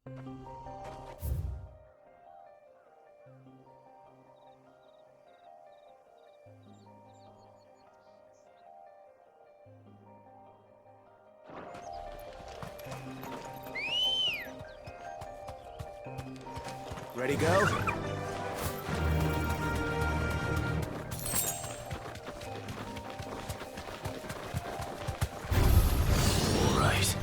Ready, go? Right.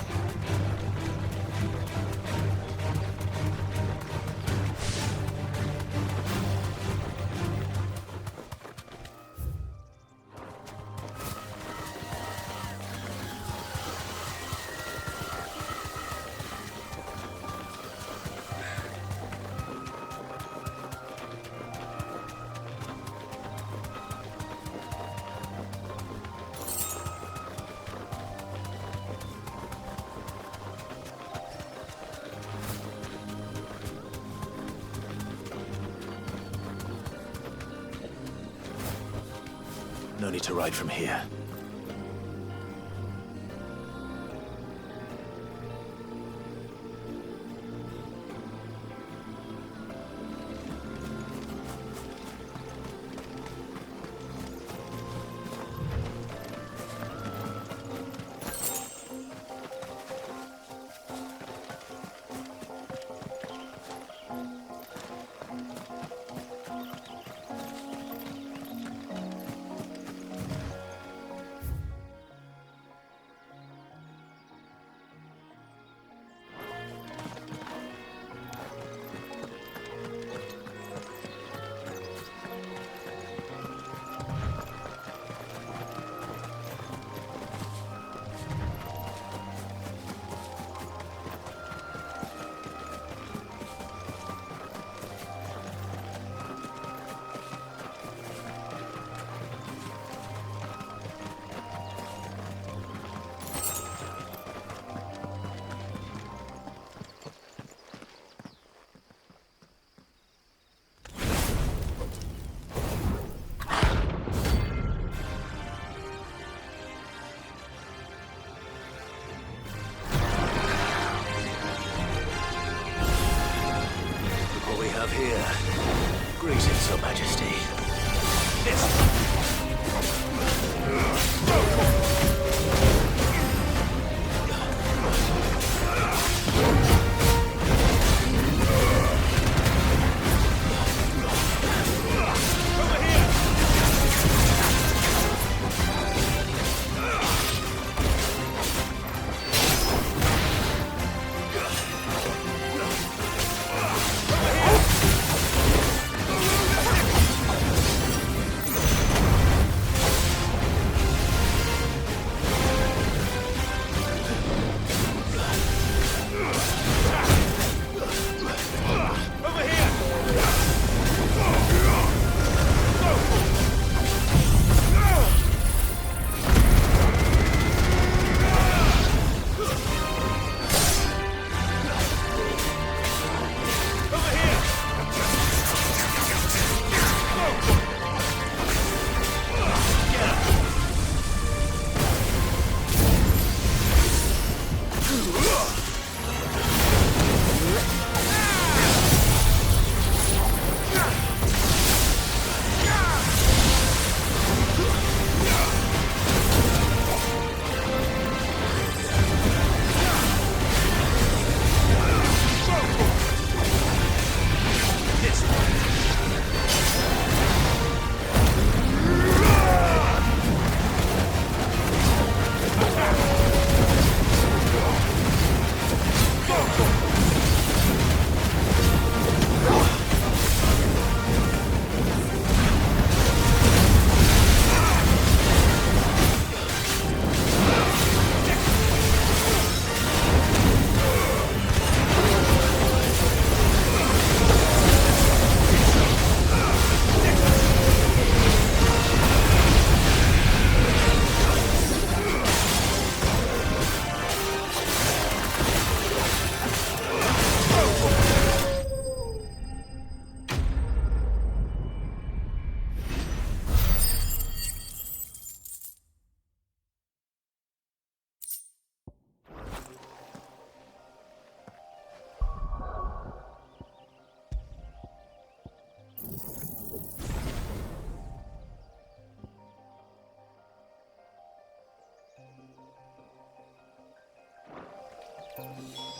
No need to ride from here. Here. Greetings, Your Majesty.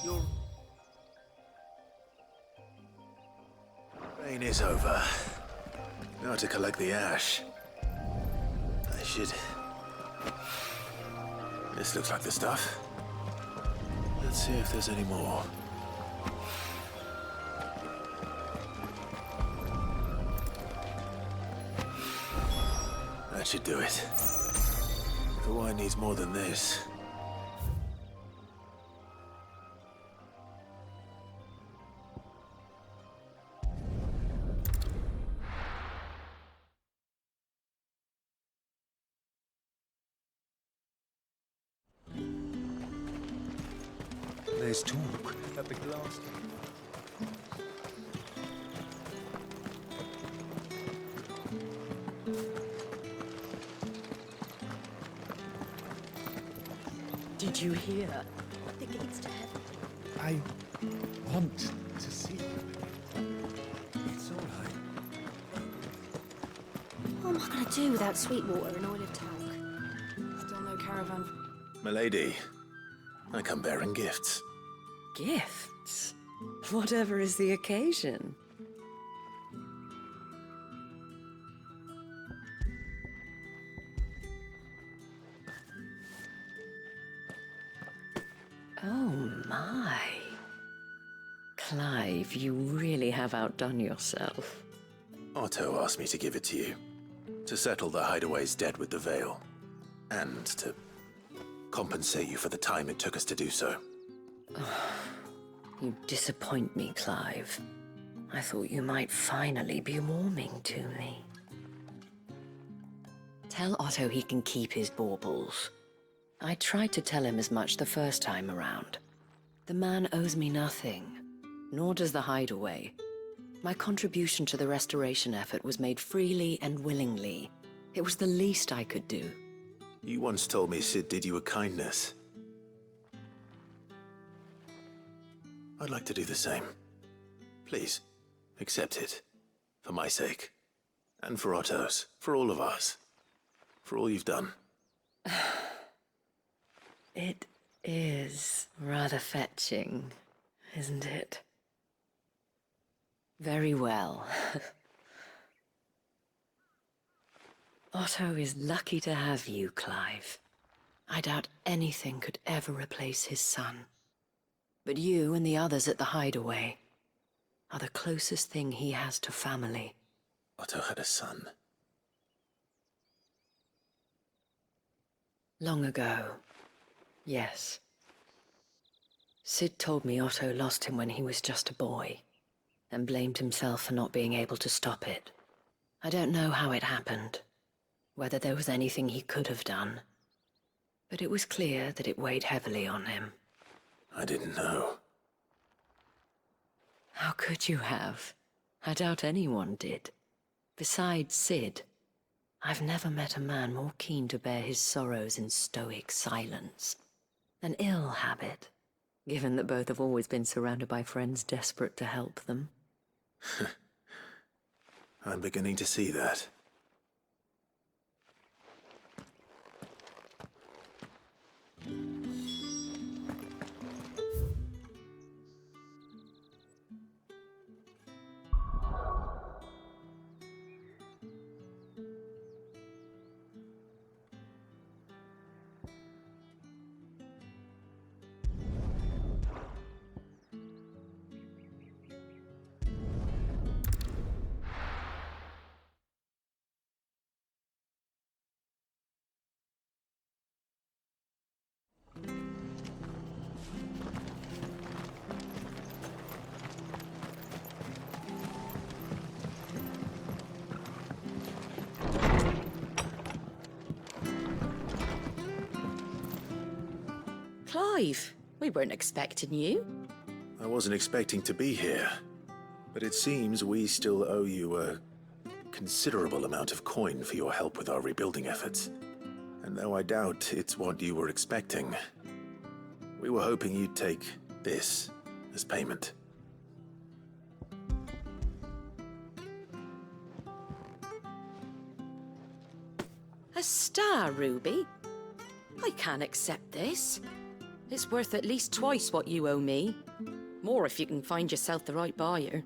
Your rain is over. Now to collect the ash. I should... This looks like the stuff. Let's see if there's any more. That should do it. The wine needs more than this. There's talk that the glass... Did you hear? The gates to heaven. I want to see you. It's all right. What am I going to do without Sweetwater and Olive Talc? Still no caravan. Milady, I come bearing gifts. Gifts? Whatever is the occasion. Oh my. Clive, you really have outdone yourself. Otto asked me to give it to you. To settle the Hideaway's debt with the Veil. And to compensate you for the time it took us to do so. You disappoint me, Clive. I thought you might finally be warming to me. Tell Otto he can keep his baubles. I tried to tell him as much the first time around. The man owes me nothing, nor does the Hideaway. My contribution to the restoration effort was made freely and willingly. It was the least I could do. You once told me Sid did you a kindness. I'd like to do the same. Please, accept it. For my sake. And for Otto's. For all of us. For all you've done. It is rather fetching, isn't it? Very well. Otto is lucky to have you, Clive. I doubt anything could ever replace his son. But you and the others at the Hideaway are the closest thing he has to family. Otto had a son. Long ago, yes. Sid told me Otto lost him when he was just a boy, and blamed himself for not being able to stop it. I don't know how it happened, whether there was anything he could have done, but it was clear that it weighed heavily on him. I didn't know. How could you have? I doubt anyone did. Besides Sid, I've never met a man more keen to bear his sorrows in stoic silence. An ill habit, given that both have always been surrounded by friends desperate to help them. I'm beginning to see that. Clive, we weren't expecting you. I wasn't expecting to be here, but it seems we still owe you a considerable amount of coin for your help with our rebuilding efforts. And though I doubt it's what you were expecting, we were hoping you'd take this as payment. A star ruby? I can't accept this. It's worth at least twice what you owe me. More if you can find yourself the right buyer.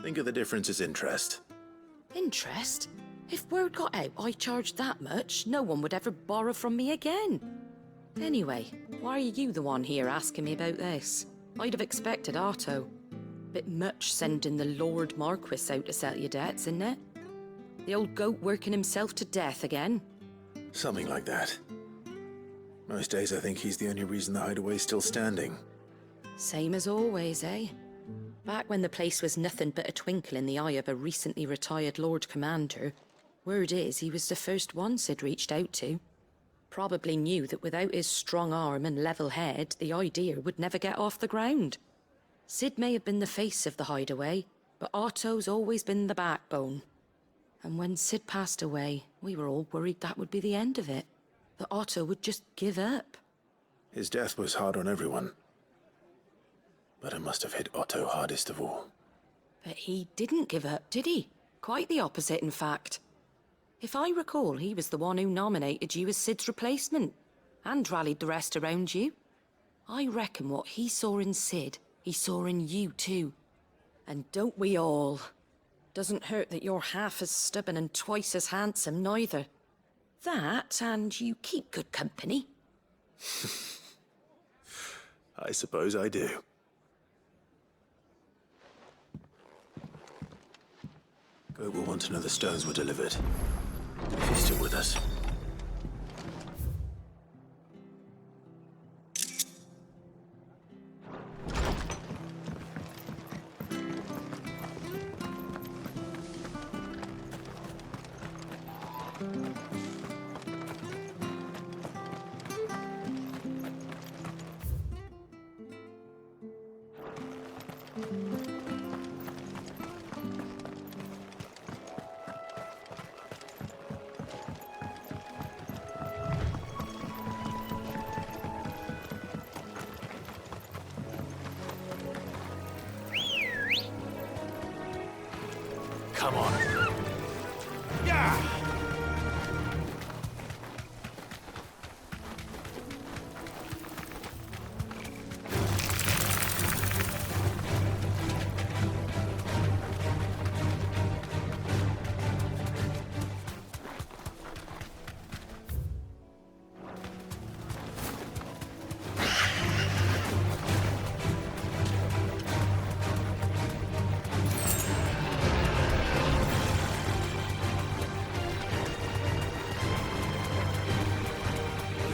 Think of the difference as interest. Interest? If word got out I charged that much, no one would ever borrow from me again. Anyway, why are you the one here asking me about this? I'd have expected Otto. Bit much sending the Lord Marquis out to settle your debts, isn't it? The old goat working himself to death again. Something like that. Most days I think he's the only reason the hideaway's still standing. Same as always, eh? Back when the place was nothing but a twinkle in the eye of a recently retired Lord Commander, word is he was the first one Sid reached out to. Probably knew that without his strong arm and level head, the idea would never get off the ground. Sid may have been the face of the hideaway, but Otto's always been the backbone. And when Sid passed away, we were all worried that would be the end of it. That Otto would just give up. His death was hard on everyone. But it must have hit Otto hardest of all. But he didn't give up, did he? Quite the opposite, in fact. If I recall, he was the one who nominated you as Sid's replacement, and rallied the rest around you. I reckon what he saw in Sid, he saw in you too. And don't we all? Doesn't hurt that you're half as stubborn and twice as handsome, neither. That, and you keep good company. I suppose I do. Goat will want to know the stones were delivered. If he's still with us. Come on. Yeah!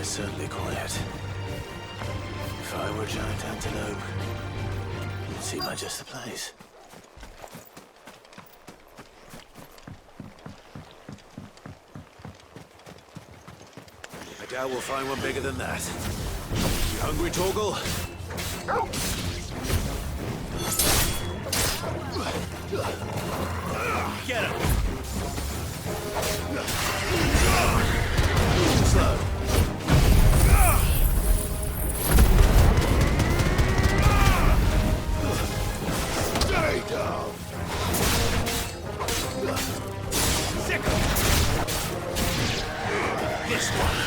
Certainly quiet. If I were a giant antelope, you'd seem like just the place. I doubt we'll find one bigger than that. You hungry, Torgal? Get him! Slow. This one.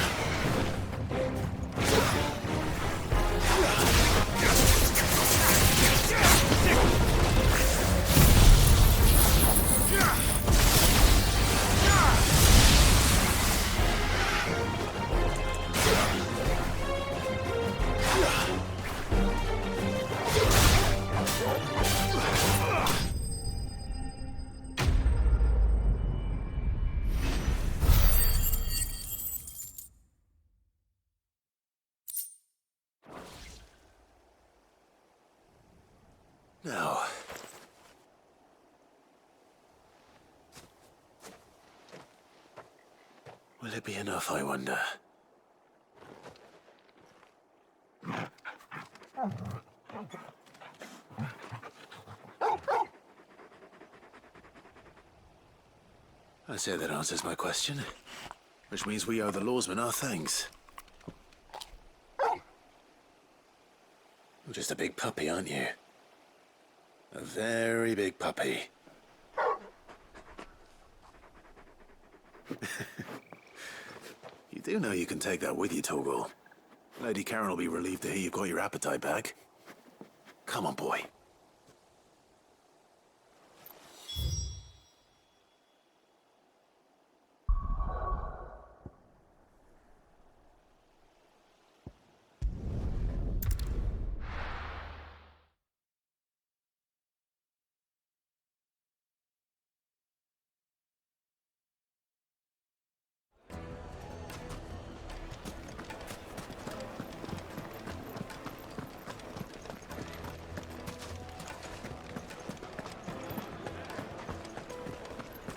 Now, will it be enough, I wonder? I say that answers my question, which means we owe the lawsman our thanks. You're just a big puppy, aren't you? A very big puppy. You do know you can take that with you, Torgal. Lady Karen will be relieved to hear you've got your appetite back. Come on, boy.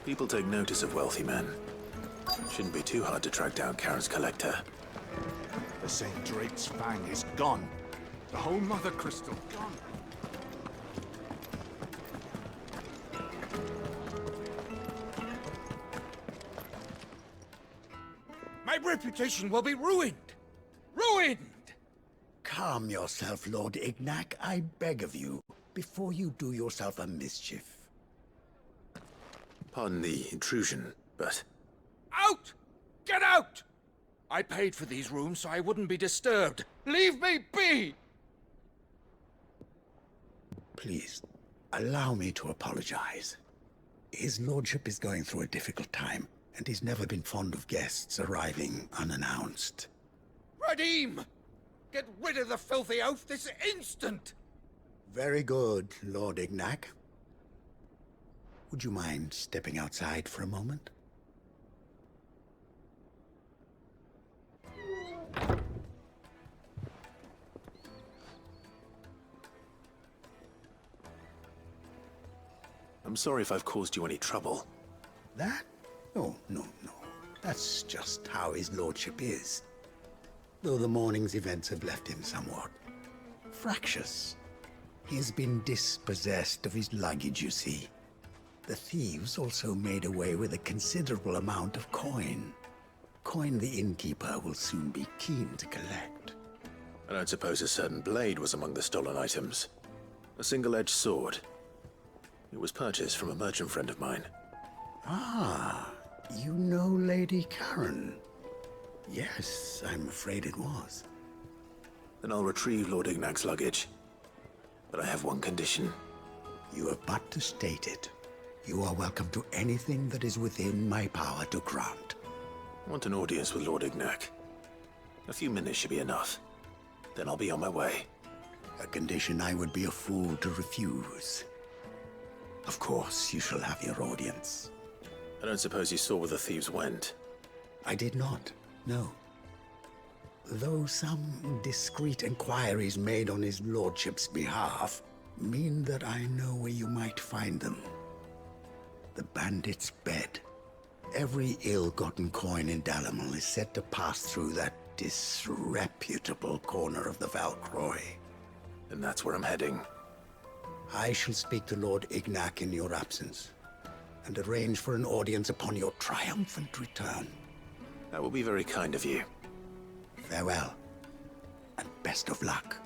People take notice of wealthy men. Shouldn't be too hard to track down Karen's collector. The St. Drake's Fang is gone. The whole Mother Crystal gone. My reputation will be ruined! Ruined! Calm yourself, Lord Ignac, I beg of you, before you do yourself a mischief. Pardon the intrusion, but Out! Get out! I paid for these rooms so I wouldn't be disturbed. Leave me be! Please, allow me to apologize. His lordship is going through a difficult time, and he's never been fond of guests arriving unannounced. Radim! Get rid of the filthy oaf this instant! Very good, Lord Ignac. Would you mind stepping outside for a moment? I'm sorry if I've caused you any trouble. That? Oh, no. That's just how his lordship is. Though the morning's events have left him somewhat fractious. He has been dispossessed of his luggage, you see. The thieves also made away with a considerable amount of coin. Coin the innkeeper will soon be keen to collect. I don't suppose a certain blade was among the stolen items. A single-edged sword. It was purchased from a merchant friend of mine. Ah, you know Lady Karen. Yes, I'm afraid it was. Then I'll retrieve Lord Ignac's luggage. But I have one condition. You have but to state it. You are welcome to anything that is within my power to grant. I want an audience with Lord Ignac. A few minutes should be enough. Then I'll be on my way. A condition I would be a fool to refuse. Of course, you shall have your audience. I don't suppose you saw where the thieves went. I did not, no. Though some discreet inquiries made on his lordship's behalf mean that I know where you might find them. The bandit's bed. Every ill-gotten coin in Dalamil is said to pass through that disreputable corner of the Valcroy. And that's where I'm heading. I shall speak to Lord Ignac in your absence, and arrange for an audience upon your triumphant return. That will be very kind of you. Farewell, and best of luck.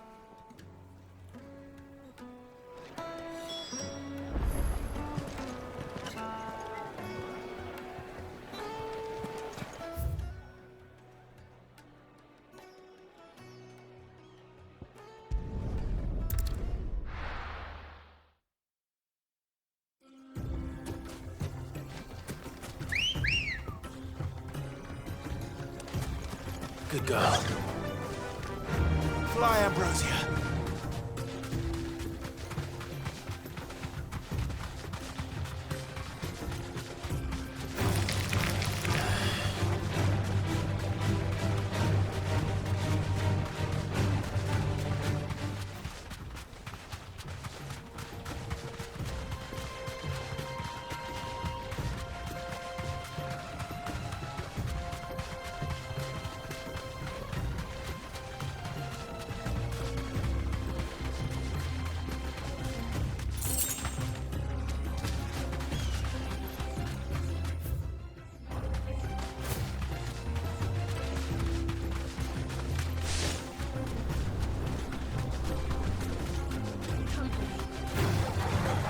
Good girl. Fly, Ambrosia.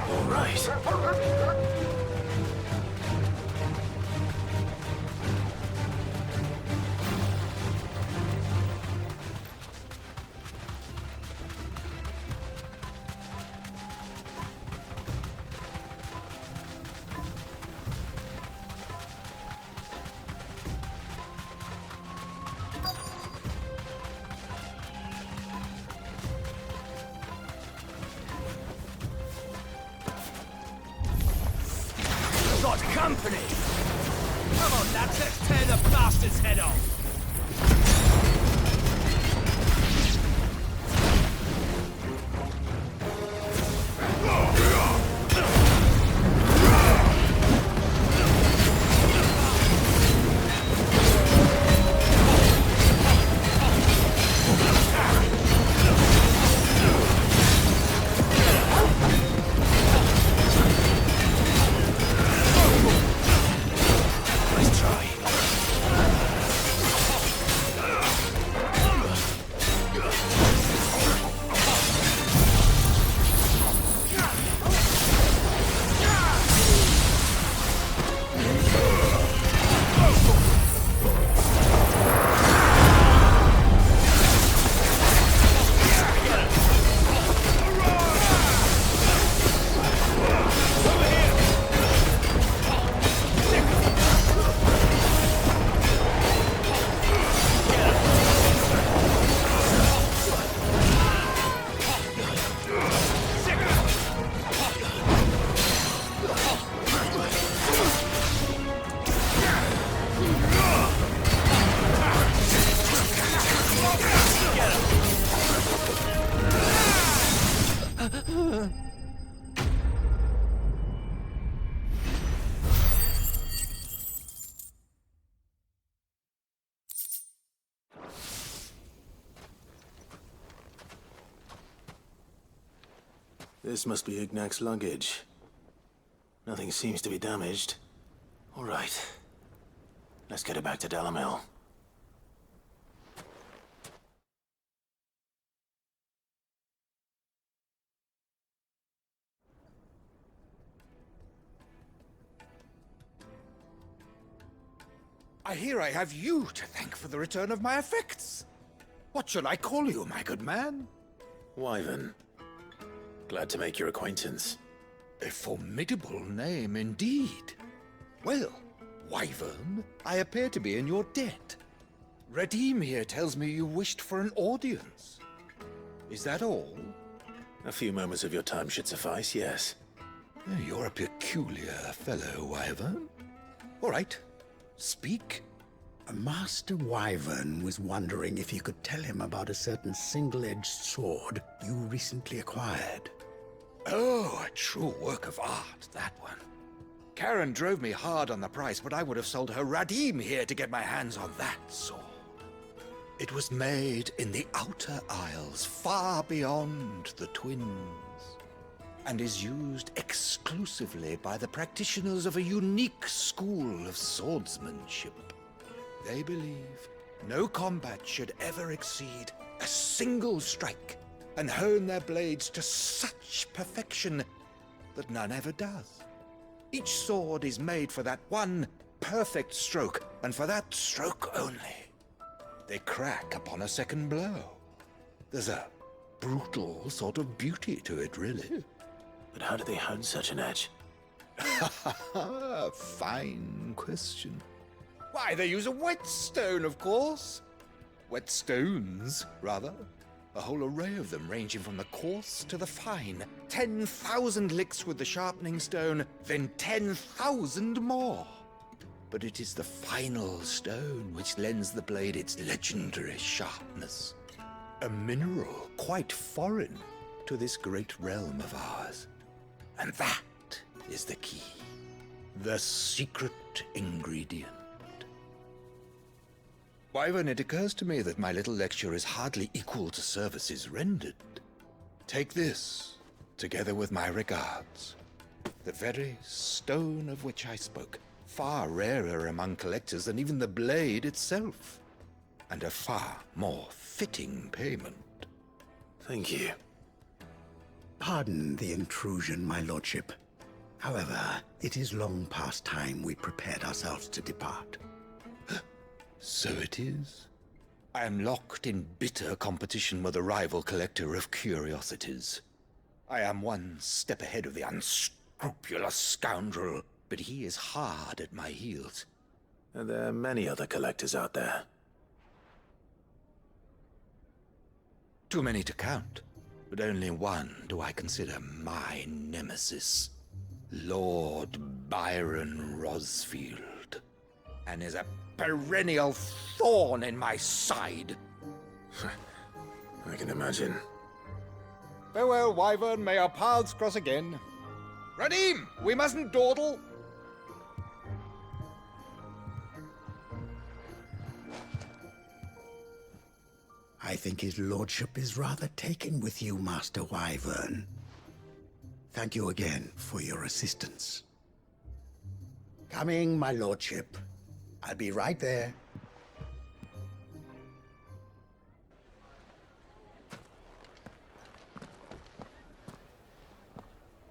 All right. got company! Come on, lads, let's tear the bastard's head off! This must be Ignac's luggage. Nothing seems to be damaged. All right. Let's get it back to Dalamil. I hear I have you to thank for the return of my effects. What shall I call you, my good man? Wyvern. Glad to make your acquaintance. A formidable name indeed. Well, Wyvern, I appear to be in your debt. Redeem here tells me you wished for an audience. Is that all? A few moments of your time should suffice, yes. You're a peculiar fellow, Wyvern. All right, speak. Master Wyvern was wondering if you could tell him about a certain single-edged sword you recently acquired. Oh, a true work of art, that one. Karen drove me hard on the price, but I would have sold her Radim here to get my hands on that sword. It was made in the Outer Isles, far beyond the Twins, and is used exclusively by the practitioners of a unique school of swordsmanship. They believe no combat should ever exceed a single strike, and hone their blades to such perfection that none ever does. Each sword is made for that one perfect stroke, and for that stroke only. They crack upon a second blow. There's a brutal sort of beauty to it, really. But how do they hone such an edge? Fine question. Why, they use a whetstone, of course. Whetstones, rather. A whole array of them, ranging from the coarse to the fine. 10,000 licks with the sharpening stone, then 10,000 more. But it is the final stone which lends the blade its legendary sharpness. A mineral quite foreign to this great realm of ours. And that is the key. The secret ingredient. Wyvern, it occurs to me that my little lecture is hardly equal to services rendered. Take this, together with my regards. The very stone of which I spoke, far rarer among collectors than even the blade itself, and a far more fitting payment. Thank you. Pardon the intrusion, my lordship. However, it is long past time we prepared ourselves to depart. So it is. I am locked in bitter competition with a rival collector of curiosities. I am one step ahead of the unscrupulous scoundrel, but he is hard at my heels. And there are many other collectors out there. Too many to count, but only one do I consider my nemesis. Lord Byron Rosfield, and is a perennial thorn in my side. I can imagine. Farewell, Wyvern. May our paths cross again. Radim, we mustn't dawdle. I think his lordship is rather taken with you, Master Wyvern. Thank you again for your assistance. Coming, my lordship. I'll be right there.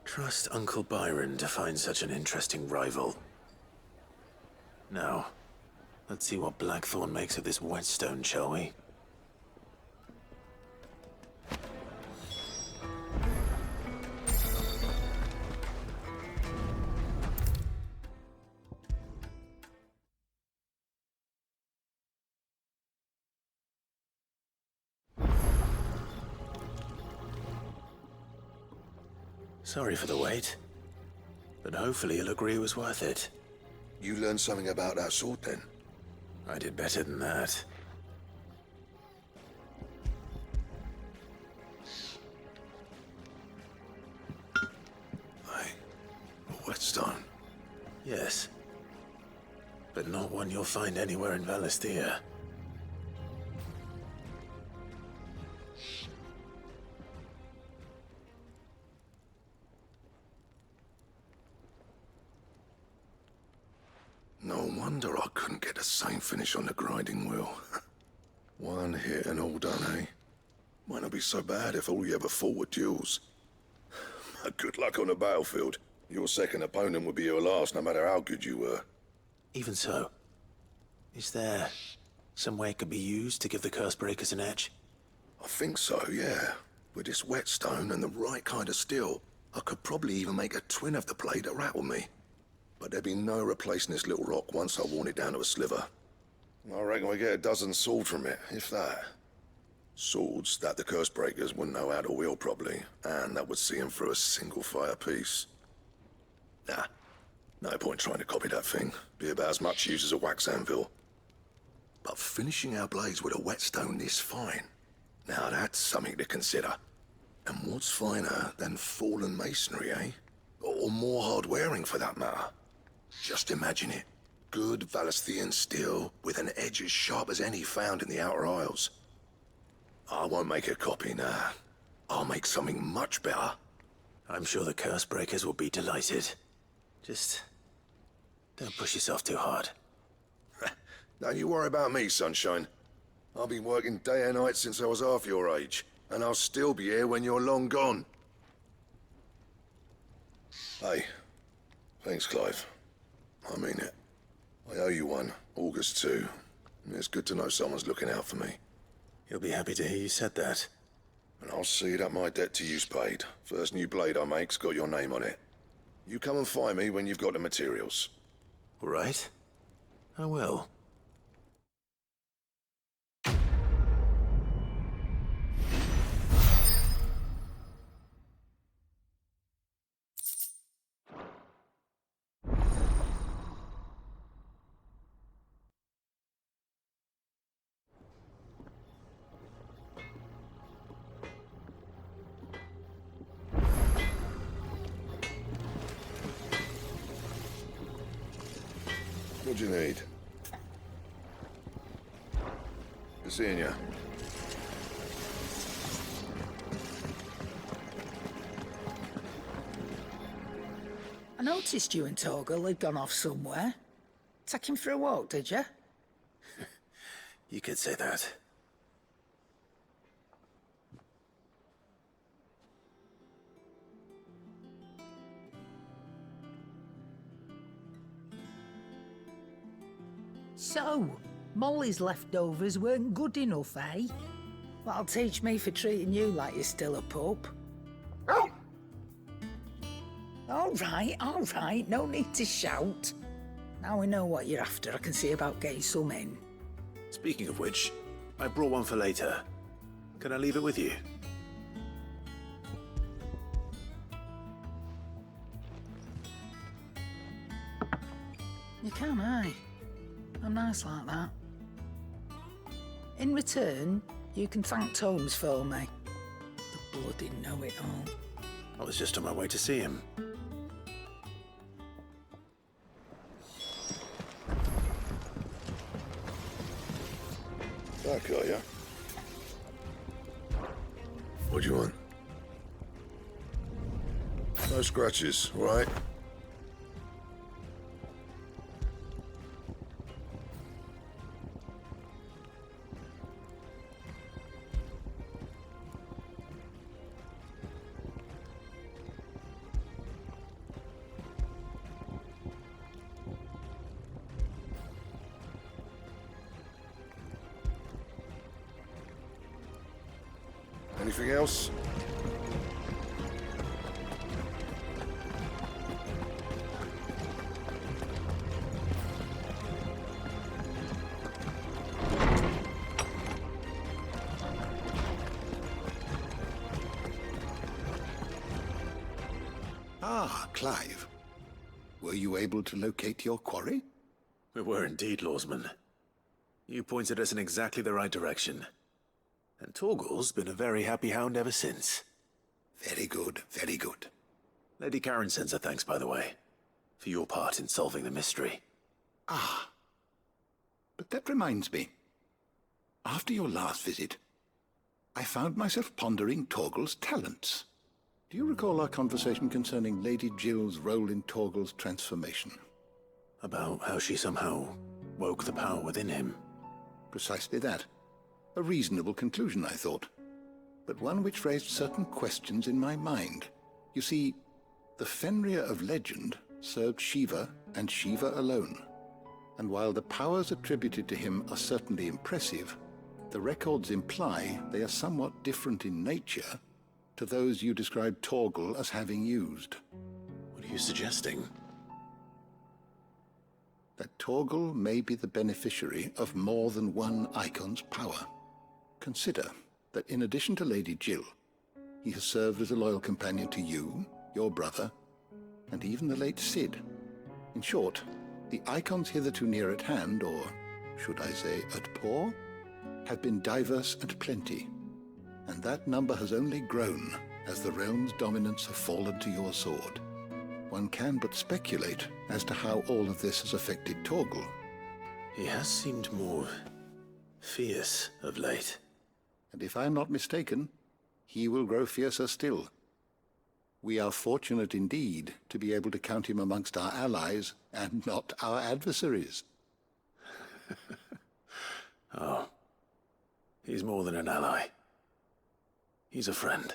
Trust Uncle Byron to find such an interesting rival. Now, let's see what Blackthorn makes of this whetstone, shall we? Sorry for the wait, but hopefully you'll agree it was worth it. You learned something about that sword, then? I did better than that. A whetstone? Yes, but not one you'll find anywhere in Valisthea. No wonder I couldn't get the same finish on the grinding wheel. One hit and all done, eh? Might not be so bad if all you ever fought were duels. Good luck on the battlefield. Your second opponent would be your last, no matter how good you were. Even so, is there some way it could be used to give the Cursebreakers an edge? I think so, yeah. With this whetstone and the right kind of steel, I could probably even make a twin of the blade that rattled me. But there'd be no replacing this little rock once I worn it down to a sliver. I reckon we get a dozen swords from it, if that. Swords that the Cursebreakers wouldn't know how to wield properly, and that would see them through a single fire piece. Nah, no point trying to copy that thing. Be about as much use as a wax anvil. But finishing our blades with a whetstone this fine, now that's something to consider. And what's finer than fallen masonry, eh? Or more hard-wearing, for that matter. Just imagine it. Good Valisthean steel with an edge as sharp as any found in the Outer Isles. I won't make a copy, nah. I'll make something much better. I'm sure the Cursebreakers will be delighted. Just don't push yourself too hard. Don't you worry about me, sunshine. I've been working day and night since I was half your age, and I'll still be here when you're long gone. Hey, thanks, Clive. I mean it. I owe you one, August too. It's good to know someone's looking out for me. He'll be happy to hear you said that. And I'll see that my debt to you's paid. First new blade I make's got your name on it. You come and find me when you've got the materials. All right? I will. What do you need? Good seeing you. I noticed you and Torgal had gone off somewhere. Take him for a walk, did you? You could say that. So, Molly's leftovers weren't good enough, eh? That'll teach me for treating you like you're still a pup. All right, no need to shout. Now we know what you're after, I can see about getting some in. Speaking of which, I brought one for later. Can I leave it with you? You can, aye. I'm nice like that. In return, you can thank Tomes for me. The bloody know-it-all. I was just on my way to see him. Back, are ya? What do you want? No scratches, all right? Anything else? Ah, Clive. Were you able to locate your quarry? We were indeed, Lawsman. You pointed us in exactly the right direction. And Torgal's been a very happy hound ever since. Very good, very good. Lady Karen sends her thanks, by the way, for your part in solving the mystery. Ah. But that reminds me. After your last visit, I found myself pondering Torgal's talents. Do you recall our conversation concerning Lady Jill's role in Torgal's transformation? About how she somehow woke the power within him. Precisely that. A reasonable conclusion, I thought, but one which raised certain questions in my mind. You see, the Fenrir of legend served Shiva and Shiva alone, and while the powers attributed to him are certainly impressive, the records imply they are somewhat different in nature to those you described Torgal as having used. What are you suggesting? That Torgal may be the beneficiary of more than one icon's power. Consider that in addition to Lady Jill, he has served as a loyal companion to you, your brother, and even the late Cid. In short, the icons hitherto near at hand, or should I say at paw, have been diverse and plenty, and that number has only grown as the realm's dominance have fallen to your sword. One can but speculate as to how all of this has affected Torgal. He has seemed more fierce of late. And if I am not mistaken, he will grow fiercer still. We are fortunate indeed to be able to count him amongst our allies and not our adversaries. Oh, he's more than an ally. He's a friend.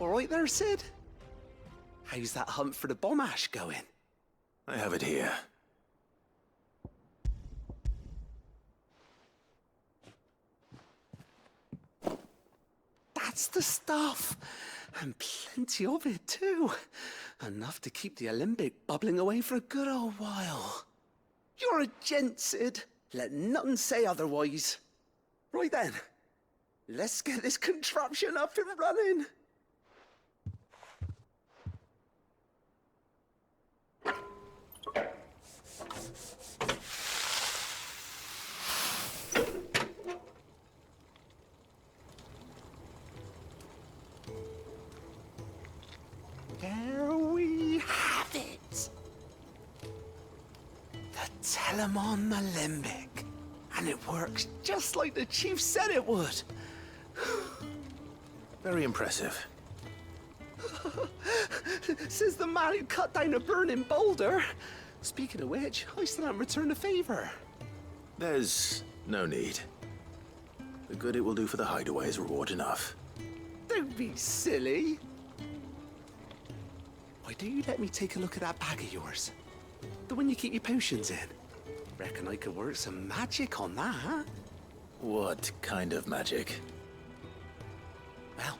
All right there, Cid? How's that hunt for the bomb ash going? I have it here. That's the stuff. And plenty of it, too. Enough to keep the Olympic bubbling away for a good old while. You're a gent, Cid. Let nothing say otherwise. Right then, let's get this contraption up and running. There we have it. sell 'em on the limbic. And it works just like the chief said it would. Very impressive. Says the man who cut down a burning boulder. Speaking of which, I still haven't returned the favor. There's no need. The good it will do for the hideaway is reward enough. Don't be silly. Why don't you let me take a look at that bag of yours? The one you keep your potions in. Reckon I could work some magic on that, huh? What kind of magic? Well,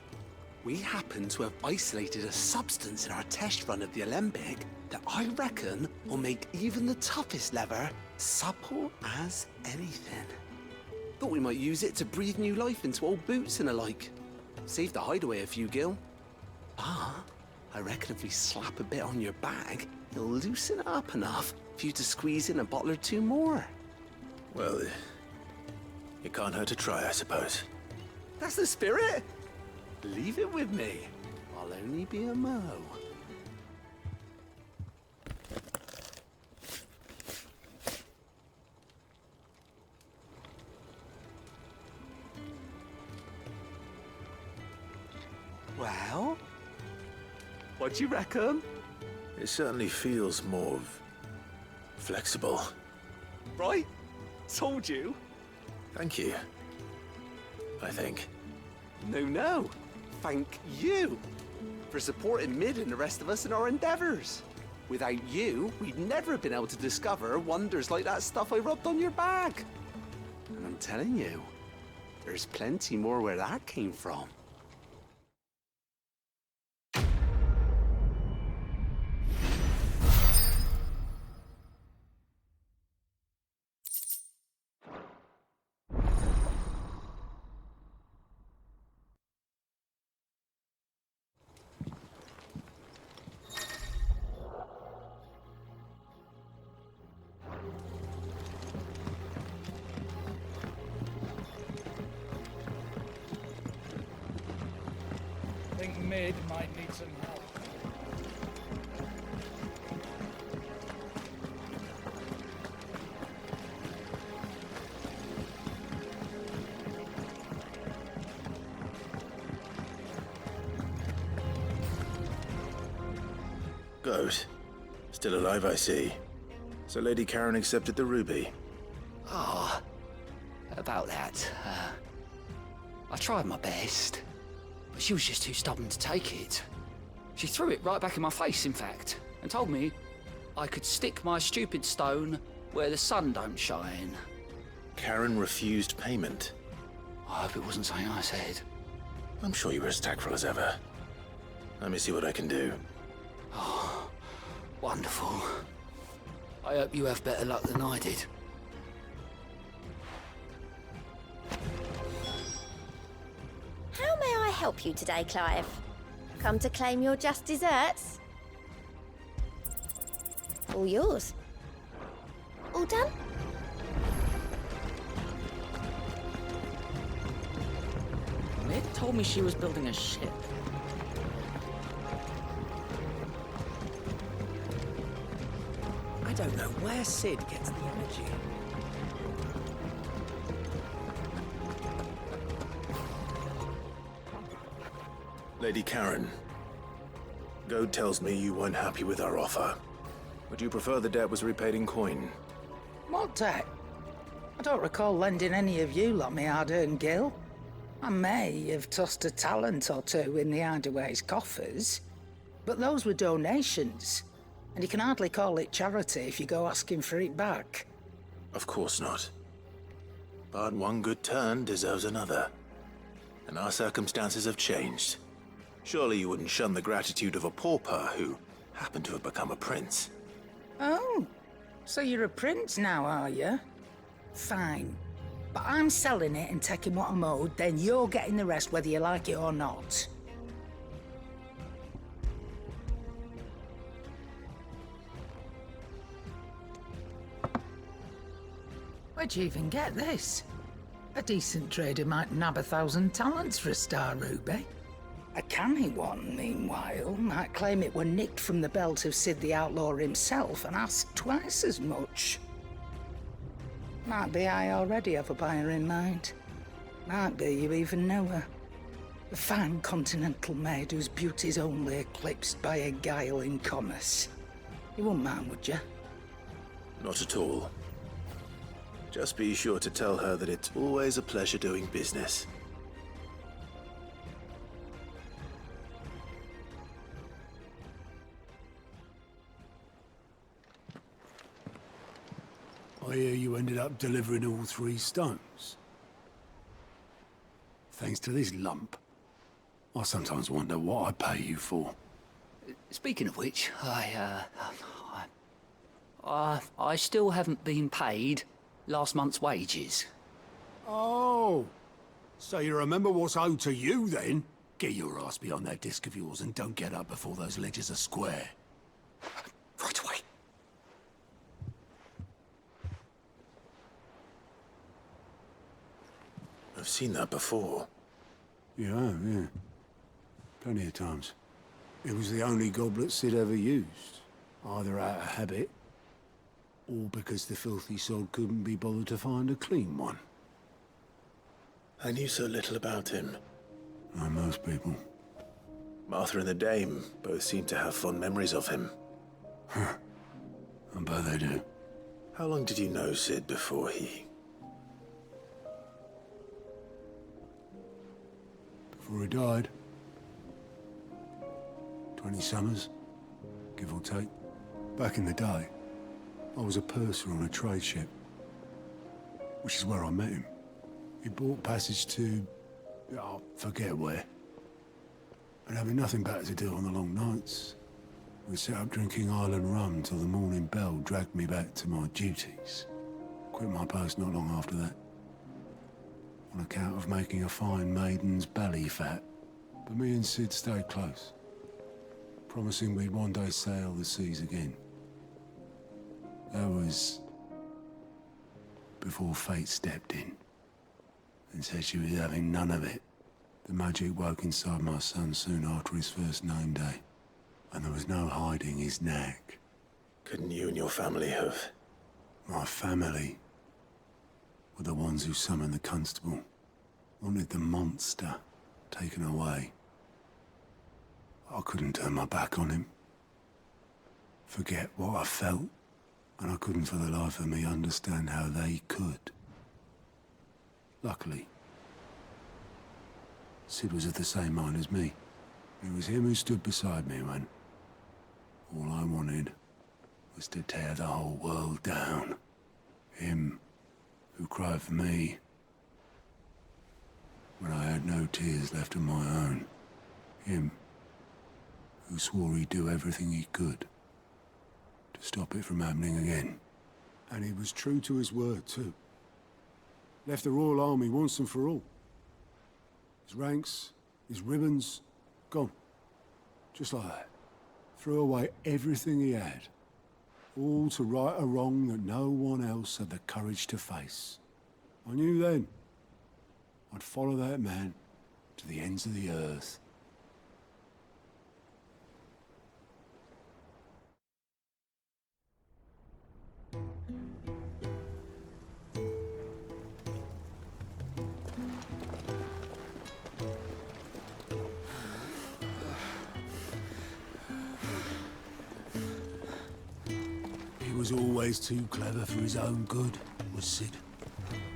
we happen to have isolated a substance in our test run of the alembic that I reckon will make even the toughest lever supple as anything. Thought we might use it to breathe new life into old boots and the like. Save the hideaway a few gil. Ah, I reckon if we slap a bit on your bag, it'll loosen it up enough for you to squeeze in a bottle or two more. Well, it can't hurt to try, I suppose. That's the spirit. Leave it with me. I'll only be a mo. Well, what do you reckon? It certainly feels more flexible. Right? Told you. Thank you. I think. No. Thank you for supporting Mid and the rest of us in our endeavors. Without you, we'd never have been able to discover wonders like that stuff I rubbed on your bag. And I'm telling you, there's plenty more where that came from. I think Mid might need some help. Goat. Still alive, I see. So Lady Karen accepted the ruby. Oh, about that. I tried my best, but she was just too stubborn to take it. She threw it right back in my face, in fact, and told me I could stick my stupid stone where the sun don't shine. Karen refused payment. I hope it wasn't something I said. I'm sure you were as tactful as ever. Let me see what I can do. Oh, wonderful. I hope you have better luck than I did. How may I help you today, Clive? Come to claim your just desserts? All yours. All done? Mid told me she was building a ship. I don't know where Sid gets the energy. Lady Karen, Goad tells me you weren't happy with our offer. Would you prefer the debt was repaid in coin? What debt? I don't recall lending any of you lot me hard-earned gil. I may have tossed a talent or two in the hideaway's coffers, but those were donations, and you can hardly call it charity if you go asking for it back. Of course not. But one good turn deserves another. And our circumstances have changed. Surely you wouldn't shun the gratitude of a pauper who happened to have become a prince. Oh, so you're a prince now, are you? Fine. But I'm selling it and taking what I'm owed, then you're getting the rest whether you like it or not. Where'd you even get this? A decent trader might nab 1,000 talents for a star ruby. A canny one, meanwhile, might claim it were nicked from the belt of Sid the Outlaw himself and ask twice as much. Might be I already have a buyer in mind. Might be you even know her. A fine continental maid whose beauty's only eclipsed by a guile in commerce. You wouldn't mind, would you? Not at all. Just be sure to tell her that it's always a pleasure doing business. I hear you ended up delivering all 3 stones. Thanks to this lump. I sometimes wonder what I pay you for. Speaking of which, I still haven't been paid last month's wages. Oh, so you remember what's owed to you then? Get your ass behind that disc of yours and don't get up before those ledgers are square. Right away. I've seen that before. Yeah. Plenty of times. It was the only goblet Sid ever used. Either out of habit, or because the filthy sod couldn't be bothered to find a clean one. I knew so little about him. Like most people. Martha and the Dame both seem to have fond memories of him. I bet they do. How long did you know Sid before he... Before he died? 20 summers, give or take. Back in the day, I was a purser on a trade ship, which is where I met him. He bought passage to... I forget where. And having nothing better to do on the long nights, we set up drinking island rum till the morning bell dragged me back to my duties. Quit my post not long after that, on account of making a fine maiden's belly fat. But me and Sid stayed close, promising we'd one day sail the seas again. That was before fate stepped in and said she was having none of it. The magic woke inside my son soon after his first name day, and there was no hiding his knack. Couldn't you and your family have... My family were the ones who summoned the constable, wanted the monster taken away. I couldn't turn my back on him, forget what I felt, and I couldn't for the life of me understand how they could. Luckily, Sid was of the same mind as me. It was him who stood beside me when all I wanted was to tear the whole world down. Him who cried for me when I had no tears left of my own. Him who swore he'd do everything he could to stop it from happening again. And he was true to his word, too. Left the Royal Army once and for all. His ranks, his ribbons, gone. Just like that. Threw away everything he had. All to right a wrong that no one else had the courage to face. I knew then I'd follow that man to the ends of the earth. He was always too clever for his own good, was Sid.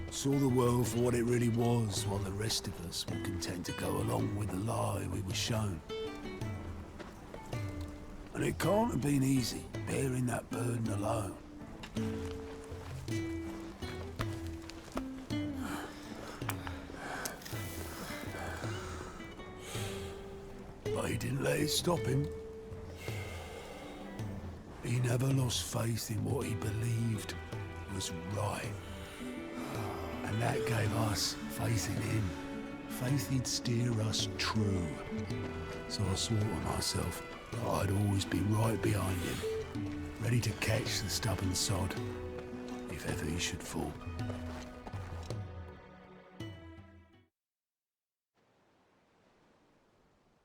Saw the world for what it really was, while the rest of us were content to go along with the lie we were shown. And it can't have been easy, bearing that burden alone. But he didn't let it stop him. He never lost faith in what he believed was right. And that gave us faith in him. Faith he'd steer us true. So I swore to myself that I'd always be right behind him, ready to catch the stubborn sod, if ever he should fall.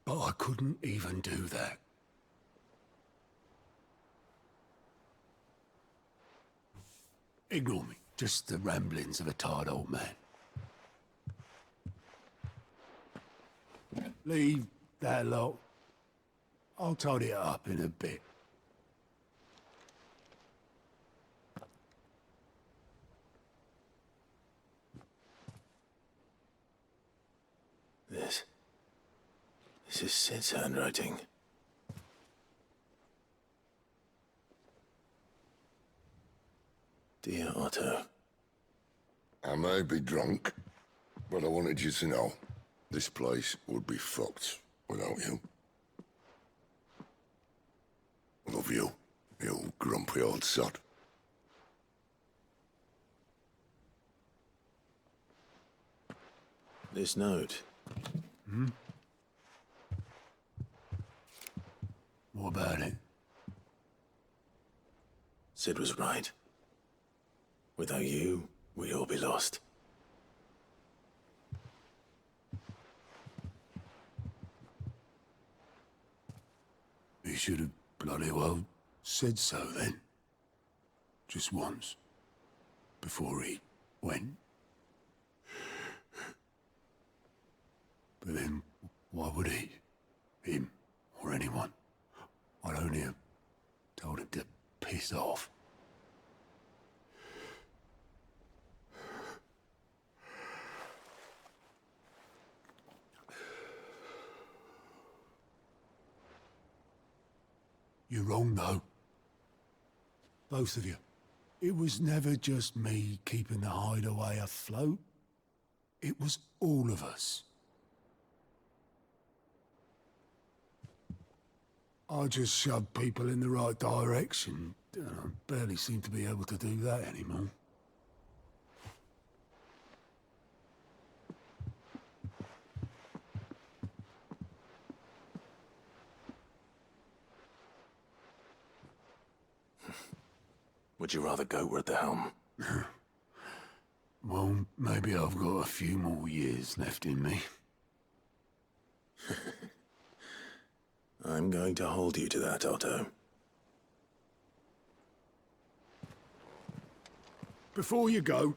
But I couldn't even do that. Ignore me. Just the ramblings of a tired old man. Leave that lot. I'll tidy it up in a bit. This is Sid's handwriting. Dear Otto. I may be drunk, but I wanted you to know this place would be fucked without you. Love you, you grumpy old sod. This note. What about it? Sid was right. Without you, we'd all be lost. He should have bloody well said so then. Just once. Before he went. But then, why would he? Him, or anyone? I'd only have told him to piss off. You're wrong, though. Both of you. It was never just me keeping the hideaway afloat. It was all of us. I just shoved people in the right direction. I barely seem to be able to do that anymore. Would you rather go at the helm? Well, maybe I've got a few more years left in me. I'm going to hold you to that, Otto. Before you go,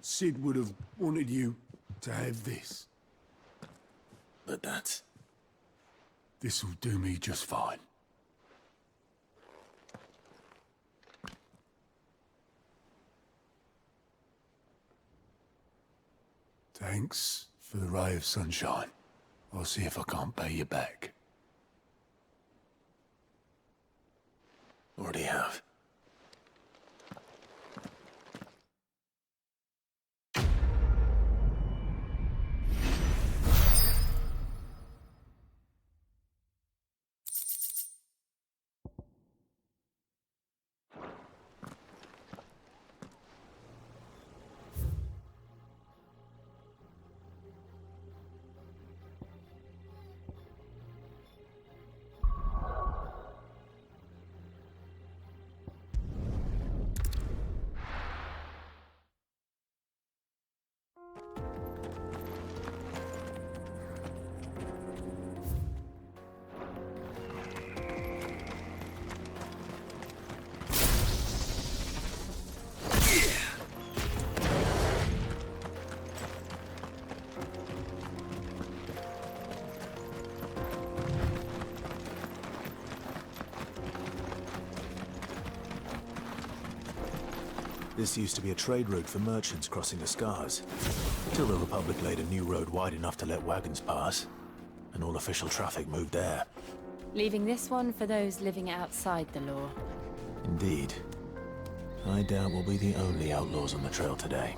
Sid would have wanted you to have this. But that's... This'll do me just fine. Thanks for the ray of sunshine. I'll see if I can't pay you back. Already have. This used to be a trade route for merchants crossing the Scars, till the Republic laid a new road wide enough to let wagons pass, and all official traffic moved there. Leaving this one for those living outside the law. Indeed. I doubt we'll be the only outlaws on the trail today.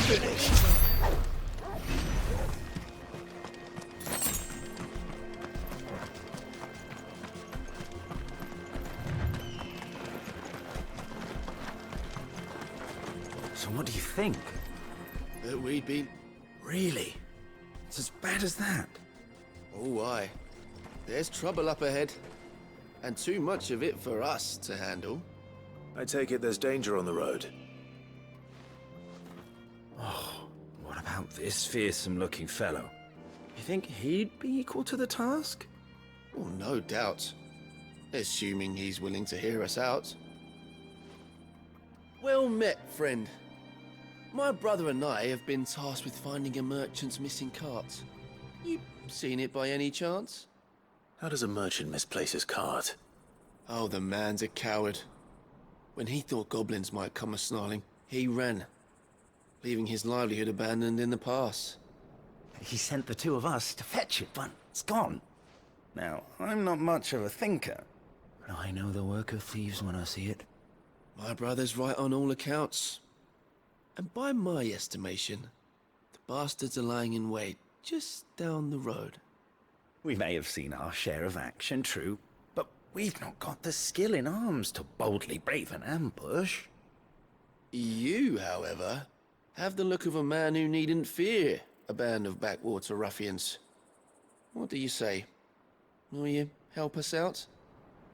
finished. So what do you think? That we'd been... Really? It's as bad as that? Oh, aye. There's trouble up ahead. And too much of it for us to handle. I take it there's danger on the road. Oh, what about this fearsome-looking fellow? You think he'd be equal to the task? Oh, no doubt. Assuming he's willing to hear us out. Well met, friend. My brother and I have been tasked with finding a merchant's missing cart. You seen it by any chance? How does a merchant misplace his cart? Oh, the man's a coward. When he thought goblins might come a-snarling, he ran, leaving his livelihood abandoned in the pass. He sent the two of us to fetch it, but it's gone. Now, I'm not much of a thinker, but I know the work of thieves when I see it. My brother's right on all accounts. And by my estimation, the bastards are lying in wait just down the road. We may have seen our share of action, true, but we've not got the skill in arms to boldly brave an ambush. You, however, have the look of a man who needn't fear a band of backwater ruffians. What do you say? Will you help us out?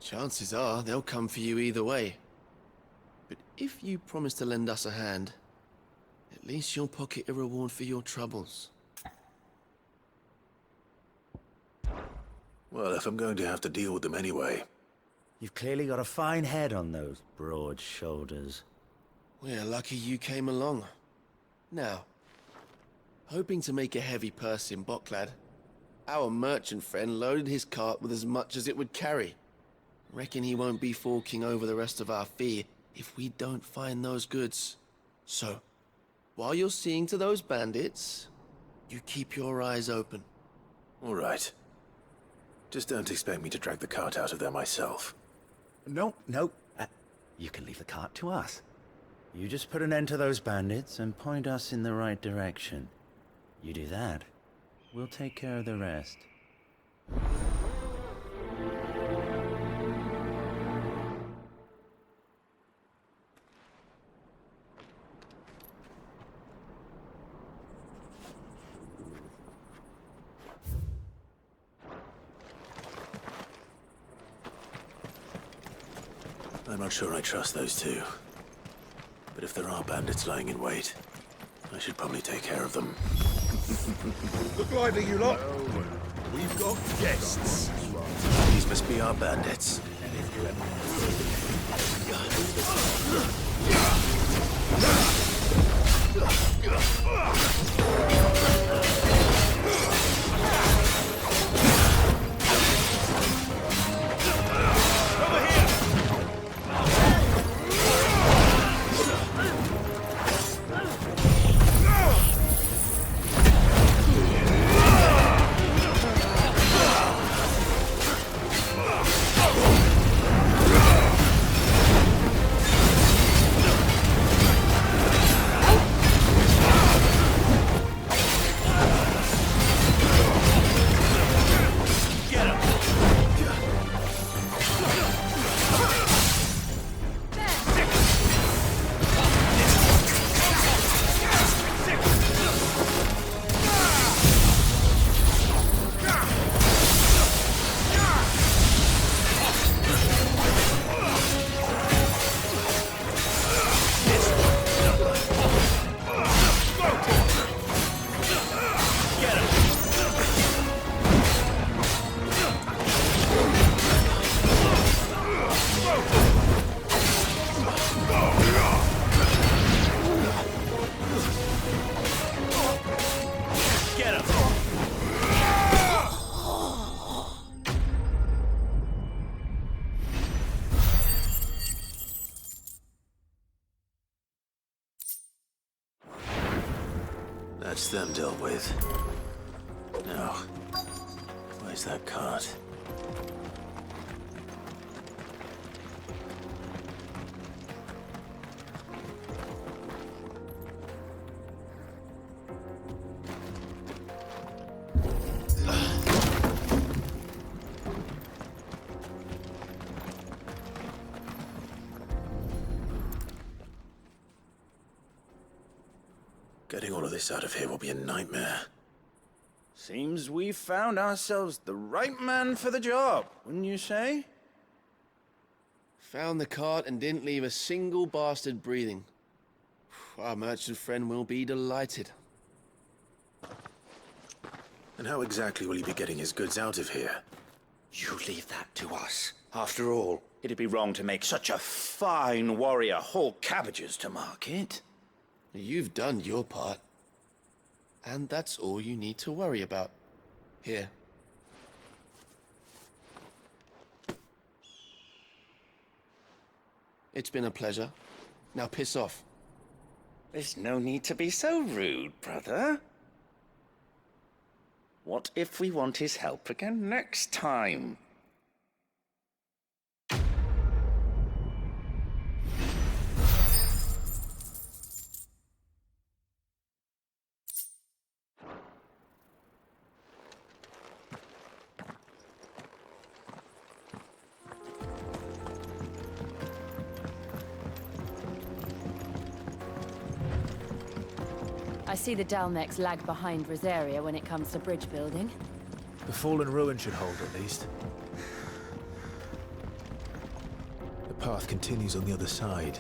Chances are they'll come for you either way. But if you promise to lend us a hand, at least you'll pocket a reward for your troubles. Well, if I'm going to have to deal with them anyway. You've clearly got a fine head on those broad shoulders. We're lucky you came along. Now, hoping to make a heavy purse in Bocklad, our merchant friend loaded his cart with as much as it would carry. Reckon he won't be forking over the rest of our fee if we don't find those goods. So, while you're seeing to those bandits, you keep your eyes open. All right. Just don't expect me to drag the cart out of there myself. No. You can leave the cart to us. You just put an end to those bandits and point us in the right direction. You do that, we'll take care of the rest. I'm not sure I trust those two. But if there are bandits lying in wait, I should probably take care of them. Look lively, you lot. We've got guests. These must be our bandits. That's them dealt with. Now, where's that cart? Getting all of this out of here will be a nightmare. Seems we've found ourselves the right man for the job, wouldn't you say? Found the cart and didn't leave a single bastard breathing. Our merchant friend will be delighted. And how exactly will he be getting his goods out of here? You leave that to us. After all, it'd be wrong to make such a fine warrior haul cabbages to market. You've done your part. And that's all you need to worry about. Here. It's been a pleasure. Now piss off. There's no need to be so rude, brother. What if we want his help again next time? I see the Dalmex lag behind Rosaria when it comes to bridge building. The fallen ruin should hold, at least. The path continues on the other side.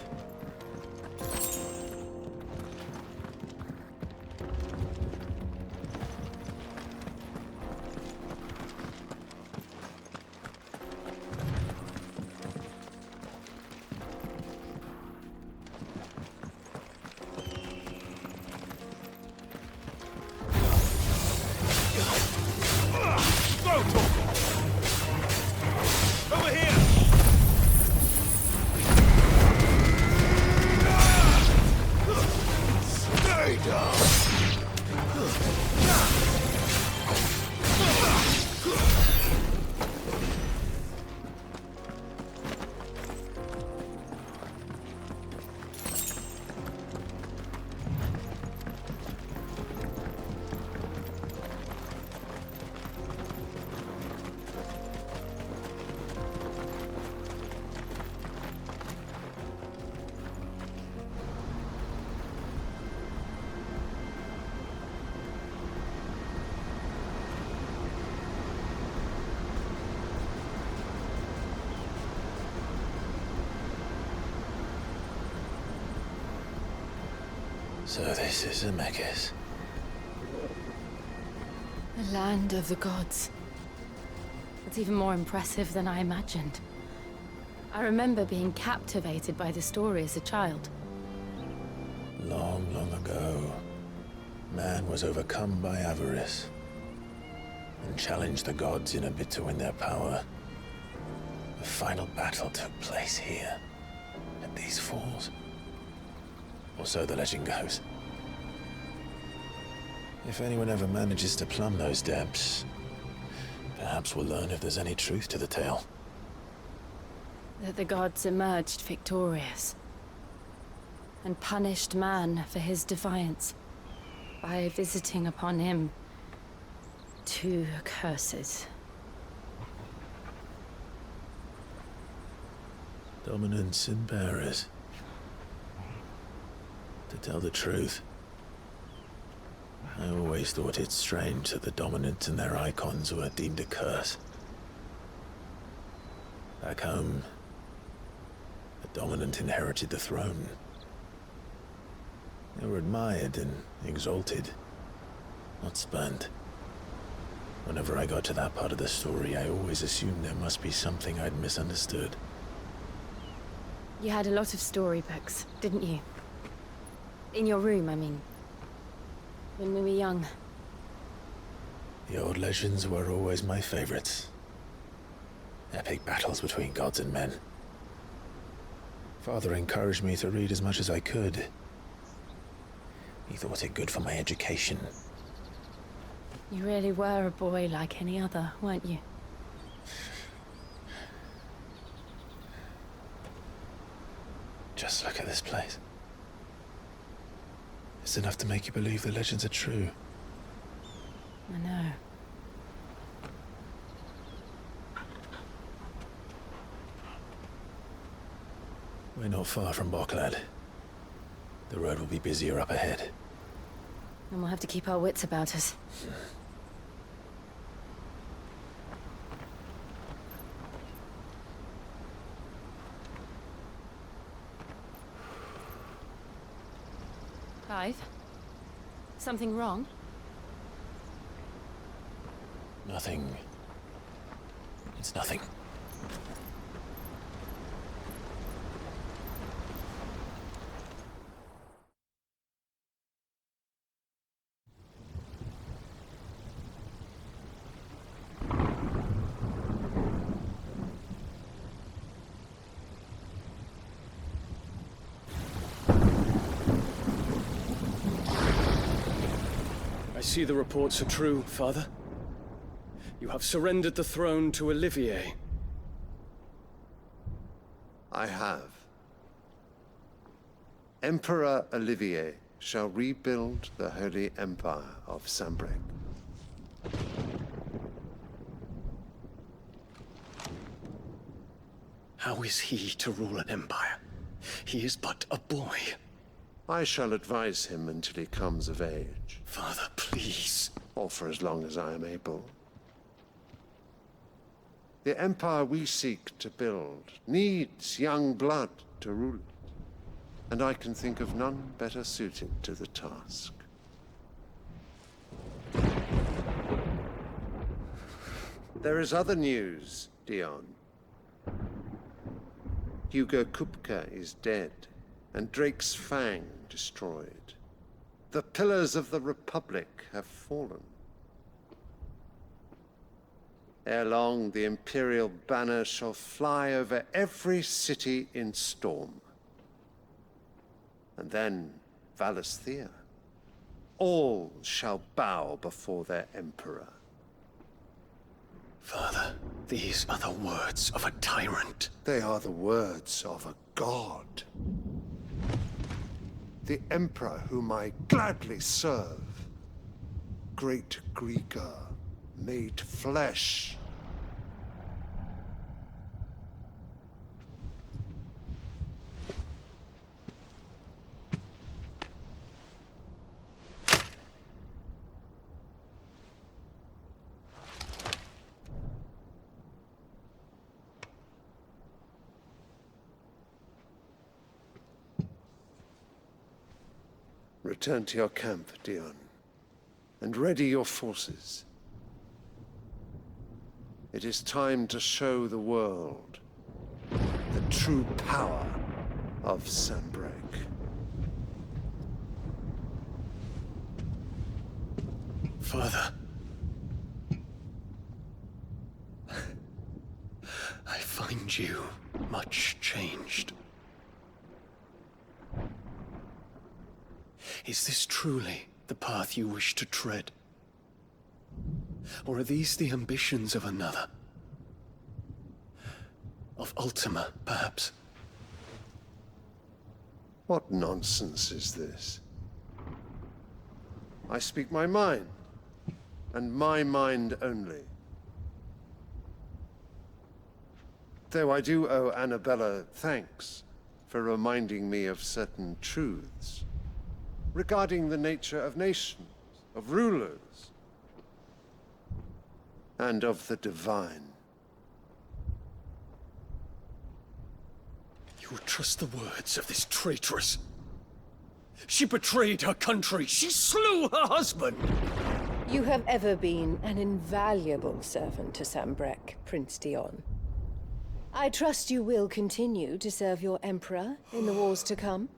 So this is Zemeckis. The land of the gods. It's even more impressive than I imagined. I remember being captivated by the story as a child. Long, long ago, man was overcome by avarice and challenged the gods in a bid to win their power. The final battle took place here, at these falls. Or so the legend goes. If anyone ever manages to plumb those depths, perhaps we'll learn if there's any truth to the tale. That the gods emerged victorious and punished man for his defiance by visiting upon him 2 curses. Dominants and bearers. To tell the truth, I always thought it strange that the dominant and their icons were deemed a curse. Back home, the dominant inherited the throne. They were admired and exalted, not spurned. Whenever I got to that part of the story, I always assumed there must be something I'd misunderstood. You had a lot of storybooks, didn't you? In your room, I mean. When we were young. The old legends were always my favorites. Epic battles between gods and men. Father encouraged me to read as much as I could. He thought it good for my education. You really were a boy like any other, weren't you? Just look at this place. It's enough to make you believe the legends are true. I know. We're not far from Boklad. The road will be busier up ahead. And we'll have to keep our wits about us. Clive? Something wrong? Nothing. It's nothing. I see the reports are true, Father. You have surrendered the throne to Olivier. I have. Emperor Olivier shall rebuild the Holy Empire of Sambrec. How is he to rule an empire? He is but a boy. I shall advise him until he comes of age. Father, please. Or for as long as I am able. The empire we seek to build needs young blood to rule it, and I can think of none better suited to the task. There is other news, Dion. Hugo Kupka is dead, and Drake's Fang destroyed. The pillars of the Republic have fallen. Ere long, the Imperial banner shall fly over every city in Storm. And then, Valisthea. All shall bow before their Emperor. Father, these are the words of a tyrant. They are the words of a god. The Emperor whom I gladly serve. Great Greeker, made flesh. Return to your camp, Dion, and ready your forces. It is time to show the world the true power of Sambrec. Father. I find you much changed. Is this truly the path you wish to tread? Or are these the ambitions of another? Of Ultima, perhaps? What nonsense is this? I speak my mind, and my mind only. Though I do owe Annabella thanks for reminding me of certain truths regarding the nature of nations, of rulers, and of the divine. You would trust the words of this traitress? She betrayed her country. She slew her husband. You have ever been an invaluable servant to Sambrec, Prince Dion. I trust you will continue to serve your Emperor in the wars to come.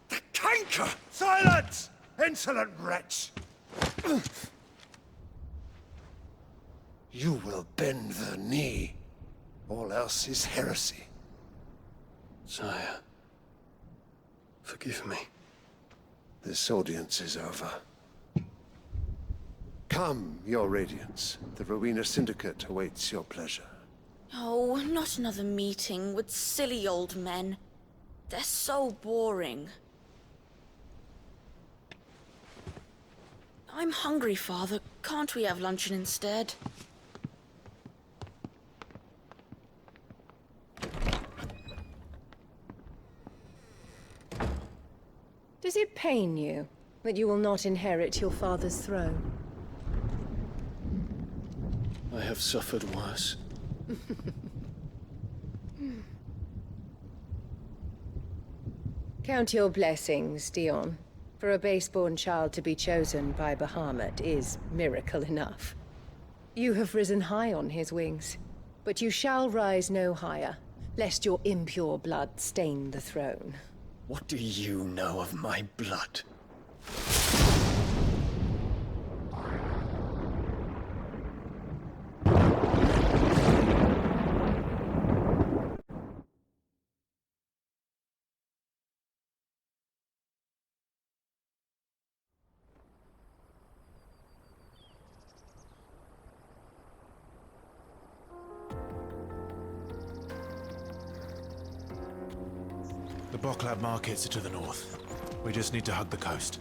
The canker! Silence! Insolent wretch! You will bend the knee. All else is heresy. Sire, forgive me. This audience is over. Come, your Radiance. The Rowena Syndicate awaits your pleasure. Oh, not another meeting with silly old men. They're so boring. I'm hungry, Father. Can't we have luncheon instead? Does it pain you That you will not inherit your father's throne. I have suffered worse. Count your blessings, Dion. For a base-born child to be chosen by Bahamut is miracle enough. You have risen high on his wings, but you shall rise no higher, lest your impure blood stain the throne. What do you know of my blood? The Boklab markets are to the north. We just need to hug the coast.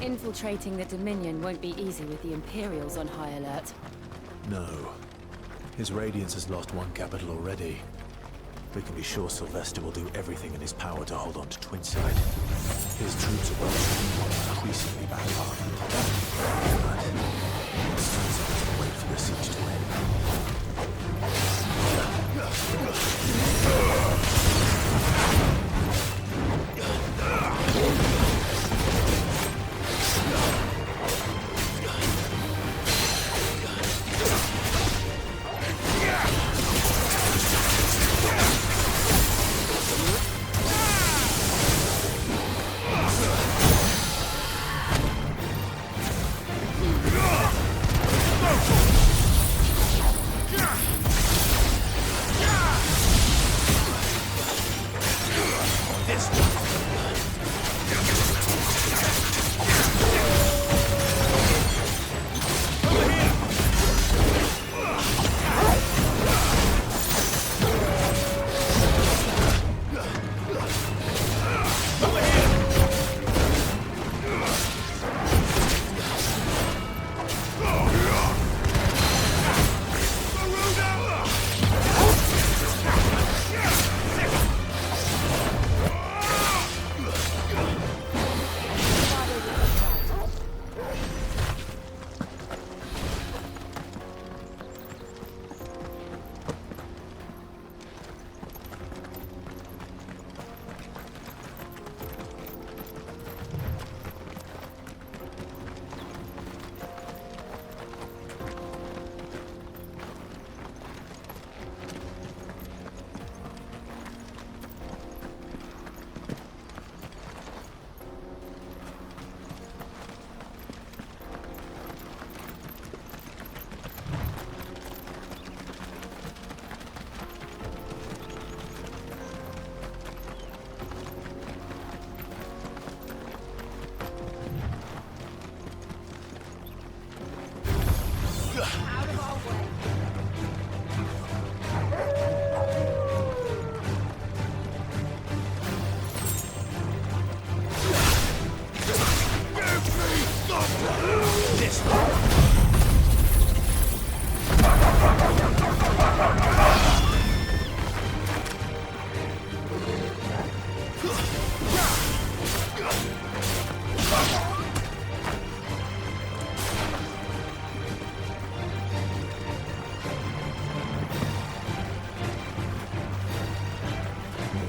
Infiltrating the Dominion won't be easy with the Imperials on high alert. No. His Radiance has lost one capital already. We can be sure Sylvester will do everything in his power to hold on to Twinside. His troops are increasingly back-armed. But it's time to wait for the siege to end.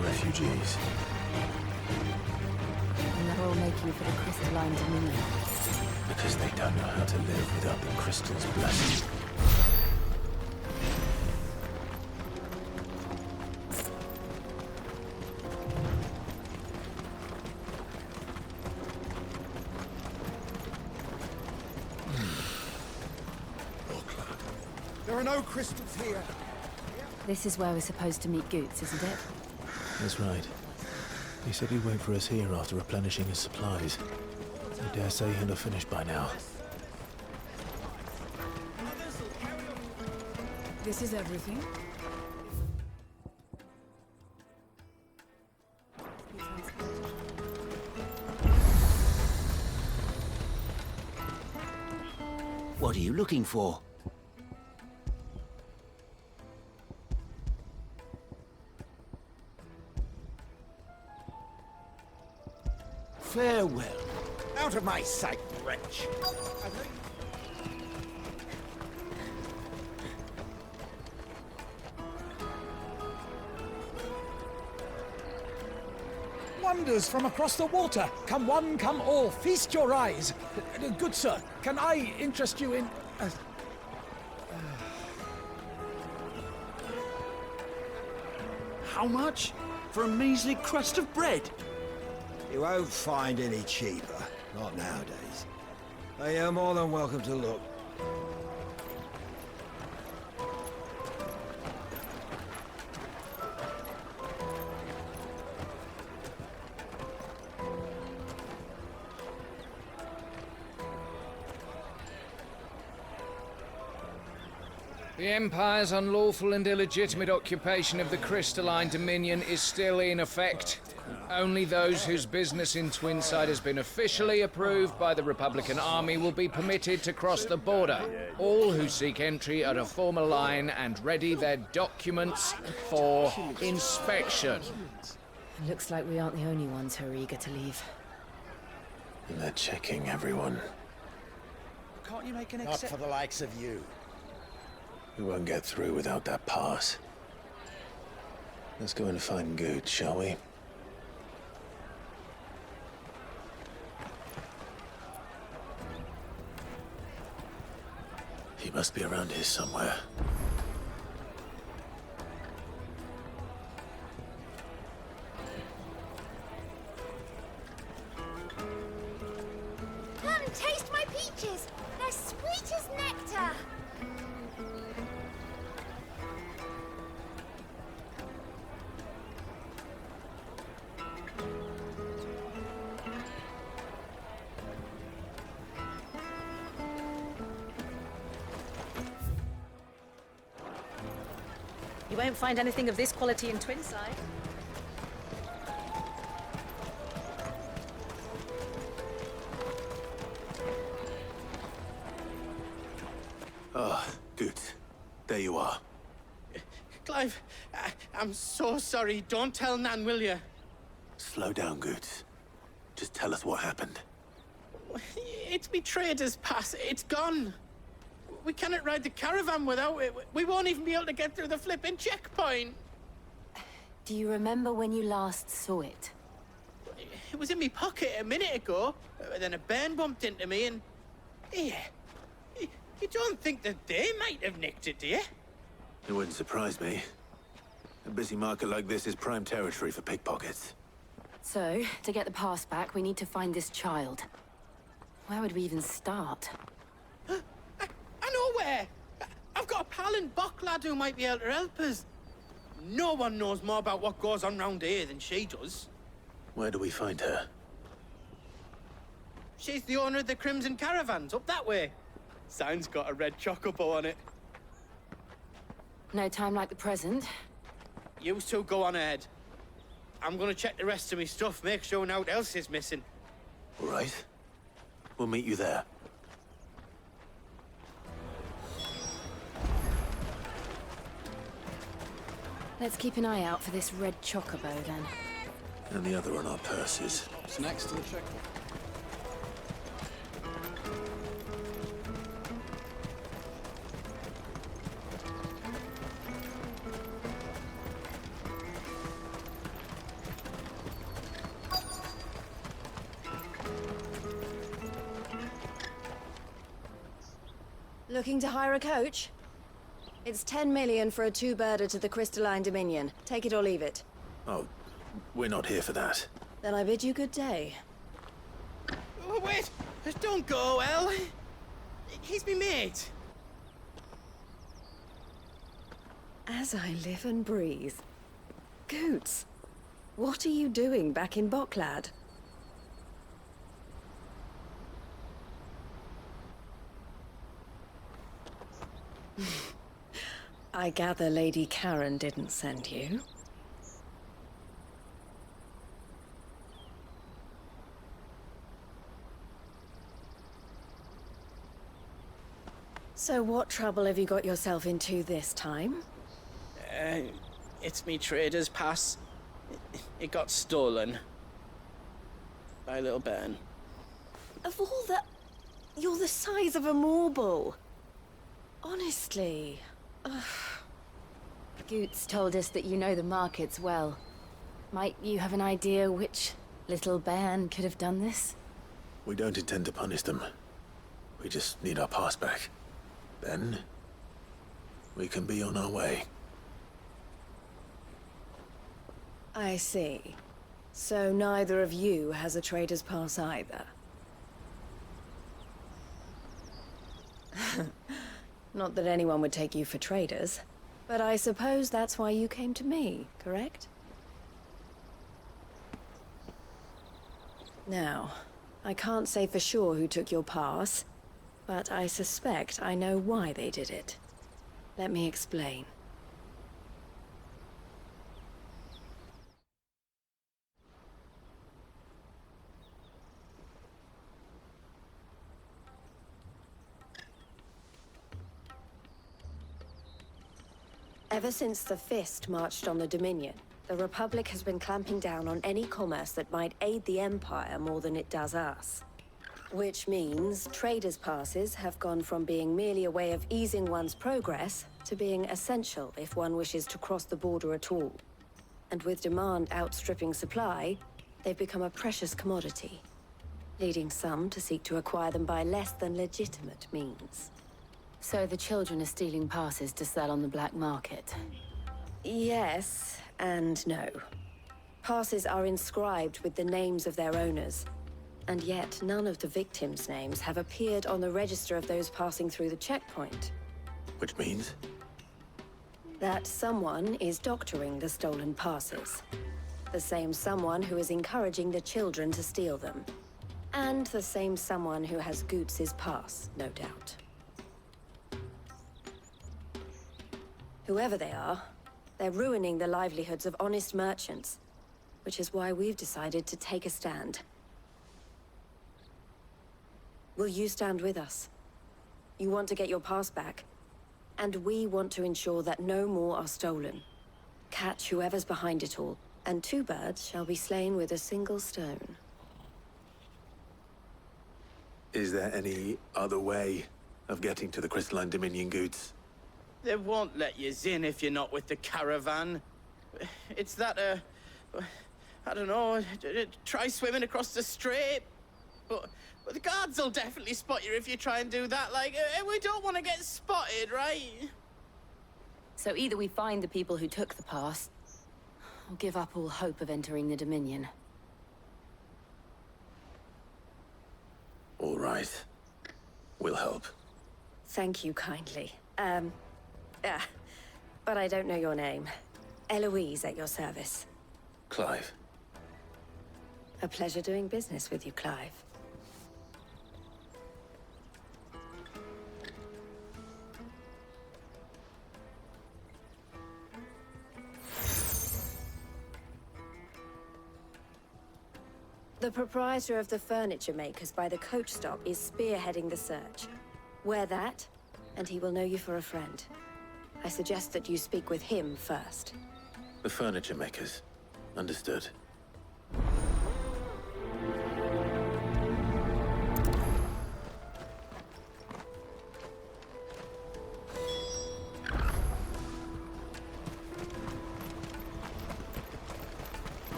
Refugees. And they're all making for the crystalline Dominion. Because they don't know how to live without the crystal's blessing. There are no crystals here. This is where we're supposed to meet Goots, isn't it? That's right. He said he'd wait for us here after replenishing his supplies. I dare say he'll have finished by now. This is everything. What are you looking for? Farewell. Out of my sight, wretch! Wonders from across the water! Come one, come all, feast your eyes! Good sir, can I interest you in... How much? For a measly crust of bread? You won't find any cheaper. Not nowadays. But you're more than welcome to look. The Empire's unlawful and illegitimate occupation of the Crystalline Dominion is still in effect. Only those whose business in Twinside has been officially approved by the Republican Army will be permitted to cross the border. All who seek entry are to form a line and ready their documents for inspection. Looks like we aren't the only ones who are eager to leave. They're checking everyone. Can't you make an exception? Not for the likes of you. We won't get through without that pass. Let's go and find Good, shall we? He must be around here somewhere. Come, taste my peaches! They're sweet as nectar! You won't find anything of this quality in Twinside. Ah, Good. There you are. Clive, I'm so sorry. Don't tell Nan, will you? Slow down, Good. Just tell us what happened. It's me trader's pass. It's gone. We cannot ride the caravan without it. We won't even be able to get through the flipping checkpoint. Do you remember when you last saw it? It was in my pocket a minute ago. Then a bairn bumped into me and... Yeah. You don't think that they might have nicked it, do you? It wouldn't surprise me. A busy market like this is prime territory for pickpockets. So, to get the pass back, we need to find this child. Where would we even start? I know where! I've got a pal in Bock lad who might be able to help us. No one knows more about what goes on round here than she does. Where do we find her? She's the owner of the Crimson Caravans, up that way. Sign's got a red chocobo on it. No time like the present. You two go on ahead. I'm gonna check the rest of my stuff, make sure nothing else is missing. All right. We'll meet you there. Let's keep an eye out for this red chocobo, then. And the other on our purses. What's next to the checkpoint? Looking to hire a coach? It's 10 million for a two-birder to the Crystalline Dominion. Take it or leave it. Oh, we're not here for that. Then I bid you good day. Oh, wait! Don't go, El! He's me mate. As I live and breathe. Goots. What are you doing back in Boklad? I gather Lady Karen didn't send you. So what trouble have you got yourself into this time? It's me trader's pass. It got stolen. By little Ben. Of all the... You're the size of a marble. Honestly. Ugh. Goots told us that you know the markets well. Might you have an idea which little bairn could have done this? We don't intend to punish them. We just need our pass back. Then, we can be on our way. I see. So neither of you has a trader's pass either. Not that anyone would take you for traders, but I suppose that's why you came to me, correct? Now, I can't say for sure who took your pass, but I suspect I know why they did it. Let me explain. Ever since the Fist marched on the Dominion, the Republic has been clamping down on any commerce that might aid the Empire more than it does us. Which means traders' passes have gone from being merely a way of easing one's progress to being essential if one wishes to cross the border at all. And with demand outstripping supply, they've become a precious commodity, leading some to seek to acquire them by less than legitimate means. So the children are stealing passes to sell on the black market? Yes and no. Passes are inscribed with the names of their owners, and yet none of the victims' names have appeared on the register of those passing through the checkpoint. Which means? That someone is doctoring the stolen passes. The same someone who is encouraging the children to steal them. And the same someone who has Goots' pass, no doubt. Whoever they are, they're ruining the livelihoods of honest merchants, which is why we've decided to take a stand. Will you stand with us? You want to get your pass back, and we want to ensure that no more are stolen. Catch whoever's behind it all, and 2 birds shall be slain with a single stone. Is there any other way of getting to the Crystalline Dominion Goods? They won't let you in if you're not with the caravan. It's that, I don't know, try swimming across the strait. But the guards will definitely spot you if you try and do that. Like, we don't want to get spotted, right? So either we find the people who took the pass, or give up all hope of entering the Dominion. All right. We'll help. Thank you kindly. But I don't know your name. Eloise at your service. Clive. A pleasure doing business with you, Clive. The proprietor of the furniture makers by the coach stop is spearheading the search. Wear that, and he will know you for a friend. I suggest that you speak with him first. The furniture makers. Understood.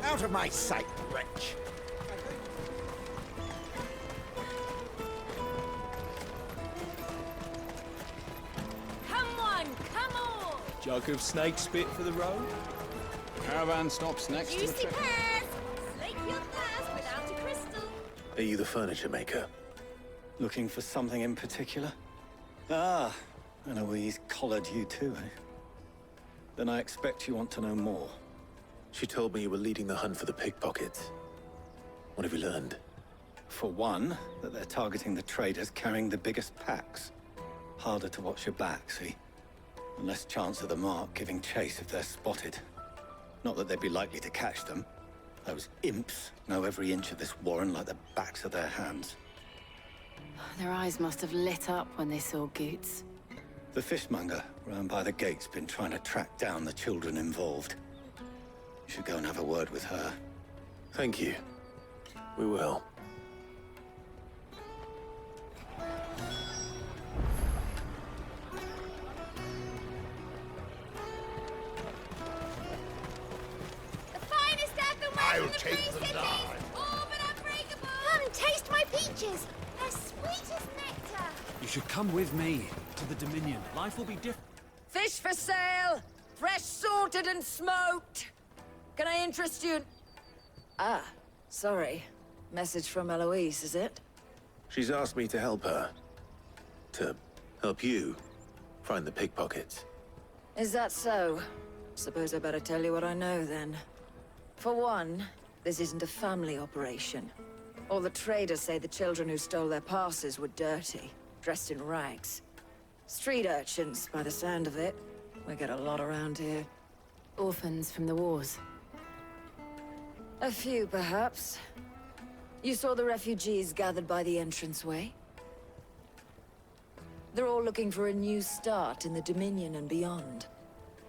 Out of my sight, wretch! Jug of snake spit for the road? Caravan stops next to the Juicy check. pears! Slake your thirst without a crystal. Are you the furniture maker? Looking for something in particular? Ah, Eloise collared you too, eh? Then I expect you want to know more. She told me you were leading the hunt for the pickpockets. What have you learned? For one, that they're targeting the traders carrying the biggest packs. Harder to watch your back, see? And less chance of the mark giving chase if they're spotted. Not that they'd be likely to catch them. Those imps know every inch of this warren like the backs of their hands. Their eyes must have lit up when they saw Goots. The fishmonger round by the gate's been trying to track down the children involved. You should go and have a word with her. Thank you. We will. I'll take the nine. Come, taste my peaches. They're sweet as nectar. You should come with me to the Dominion. Life will be different. Fish for sale! Fresh sorted and smoked! Can I interest you in... Ah, sorry. Message from Eloise, is it? She's asked me to help her. To help you find the pickpockets. Is that so? Suppose I better tell you what I know, then. For one, this isn't a family operation. All the traders say the children who stole their passes were dirty, dressed in rags. Street urchins, by the sound of it. We get a lot around here. Orphans from the wars. A few, perhaps. You saw the refugees gathered by the entranceway? They're all looking for a new start in the Dominion and beyond.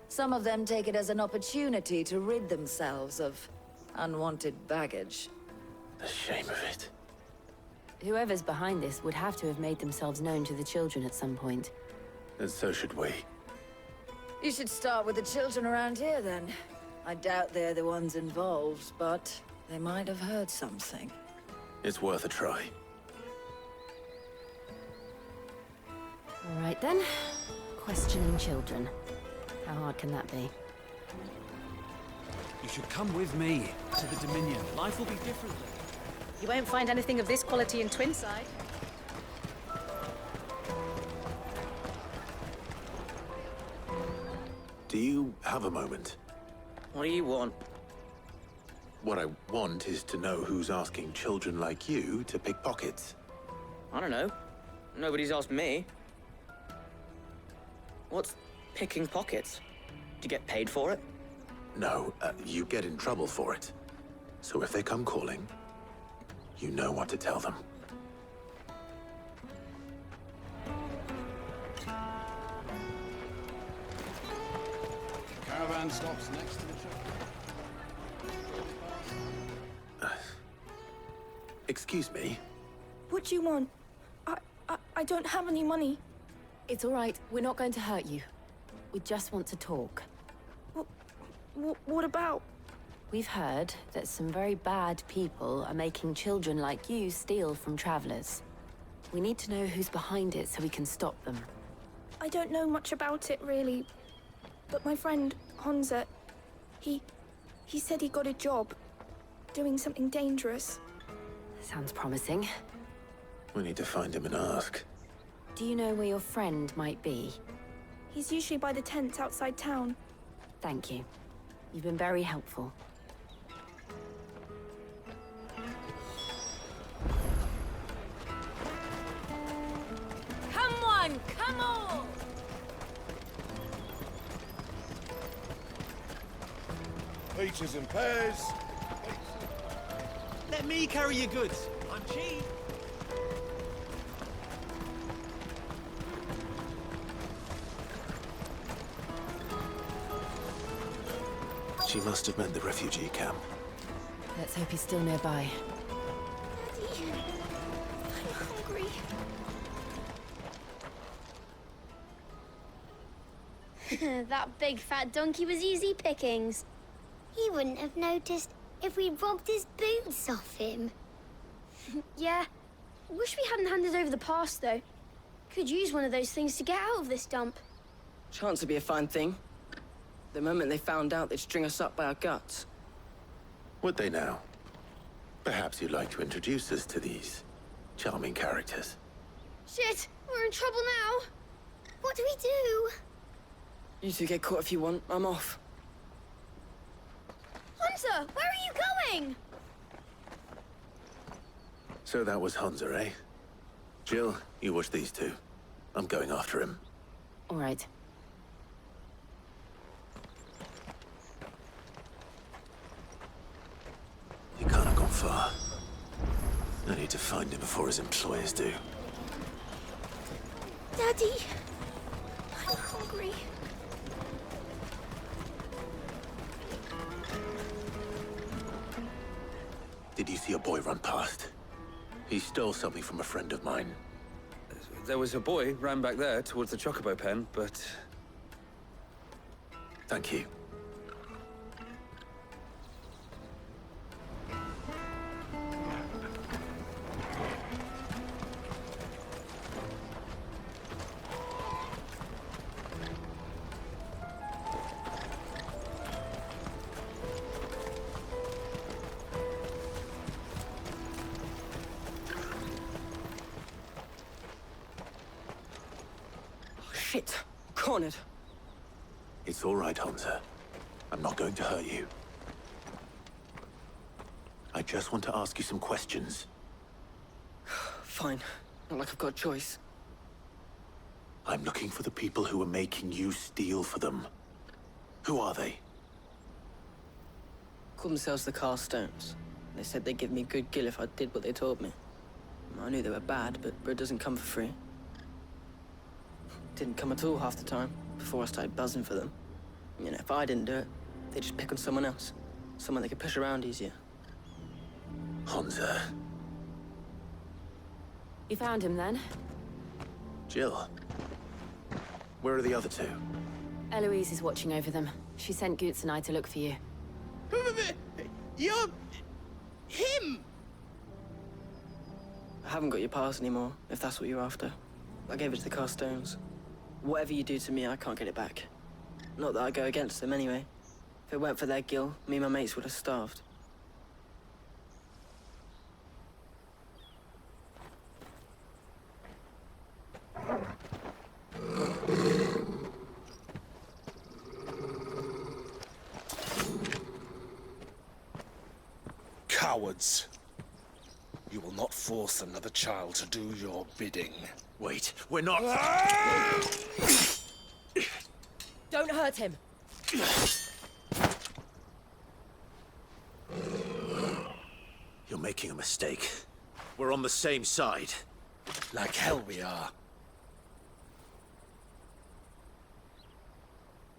Some of them take it as an opportunity to rid themselves of unwanted baggage. The shame of it. Whoever's behind this would have to have made themselves known to the children at some point. And so should we. You should start with the children around here, then. I doubt they're the ones involved, but they might have heard something. It's worth a try. All right, then. Questioning children. How hard can that be? You should come with me to the Dominion. Life will be different then. You won't find anything of this quality in Twinside. Do you have a moment? What do you want? What I want is to know who's asking children like you to pick pockets. I don't know. Nobody's asked me. What's picking pockets? Do you get paid for it? No, you get in trouble for it. So if they come calling, you know what to tell them. Caravan stops next to the truck. Excuse me? What do you want? I don't have any money. It's all right. We're not going to hurt you. We just want to talk. What about? We've heard that some very bad people are making children like you steal from travelers. We need to know who's behind it so we can stop them. I don't know much about it, really. But my friend, Honza, he said he got a job doing something dangerous. Sounds promising. We need to find him and ask. Do you know where your friend might be? He's usually by the tents outside town. Thank you. You've been very helpful. Come on, come on! Peaches and pears. Let me carry your goods. I'm cheap. She must have meant the refugee camp. Let's hope he's still nearby. Daddy, I'm hungry. That big fat donkey was easy pickings. He wouldn't have noticed if we'd robbed his boots off him. Yeah. Wish we hadn't handed over the pass, though. Could use one of those things to get out of this dump. Chance would be a fine thing. The moment they found out, they'd string us up by our guts. Would they now? Perhaps you'd like to introduce us to these charming characters. Shit! We're in trouble now! What do we do? You two get caught if you want. I'm off. Hunter, where are you going? So that was Hunter, eh? Jill, you watch these two. I'm going after him. All right. He can't have gone far. I need to find him before his employers do. Daddy, I'm hungry. Did you see a boy run past? He stole something from a friend of mine. There was a boy ran back there towards the chocobo pen, but... Thank you. Shit. Cornered. It's all right, Hunter. I'm not going to hurt you. I just want to ask you some questions. Fine. Not like I've got a choice. I'm looking for the people who are making you steal for them. Who are they? Call themselves the Carstones. They said they'd give me good gill if I did what they told me. I knew they were bad, but bread doesn't come for free. Didn't come at all half the time, before I started buzzing for them. You know, if I didn't do it, they'd just pick on someone else. Someone they could push around easier. Hunter. You found him then? Jill. Where are the other two? Eloise is watching over them. She sent Goots and I to look for you. You're... him! I haven't got your pass anymore, if that's what you're after. I gave it to the Carstones. Whatever you do to me, I can't get it back. Not that I go against them anyway. If it weren't for their gill, me and my mates would have starved. Cowards! You will not force another child to do your bidding. Wait, we're not... Don't hurt him! You're making a mistake. We're on the same side. Like hell we are.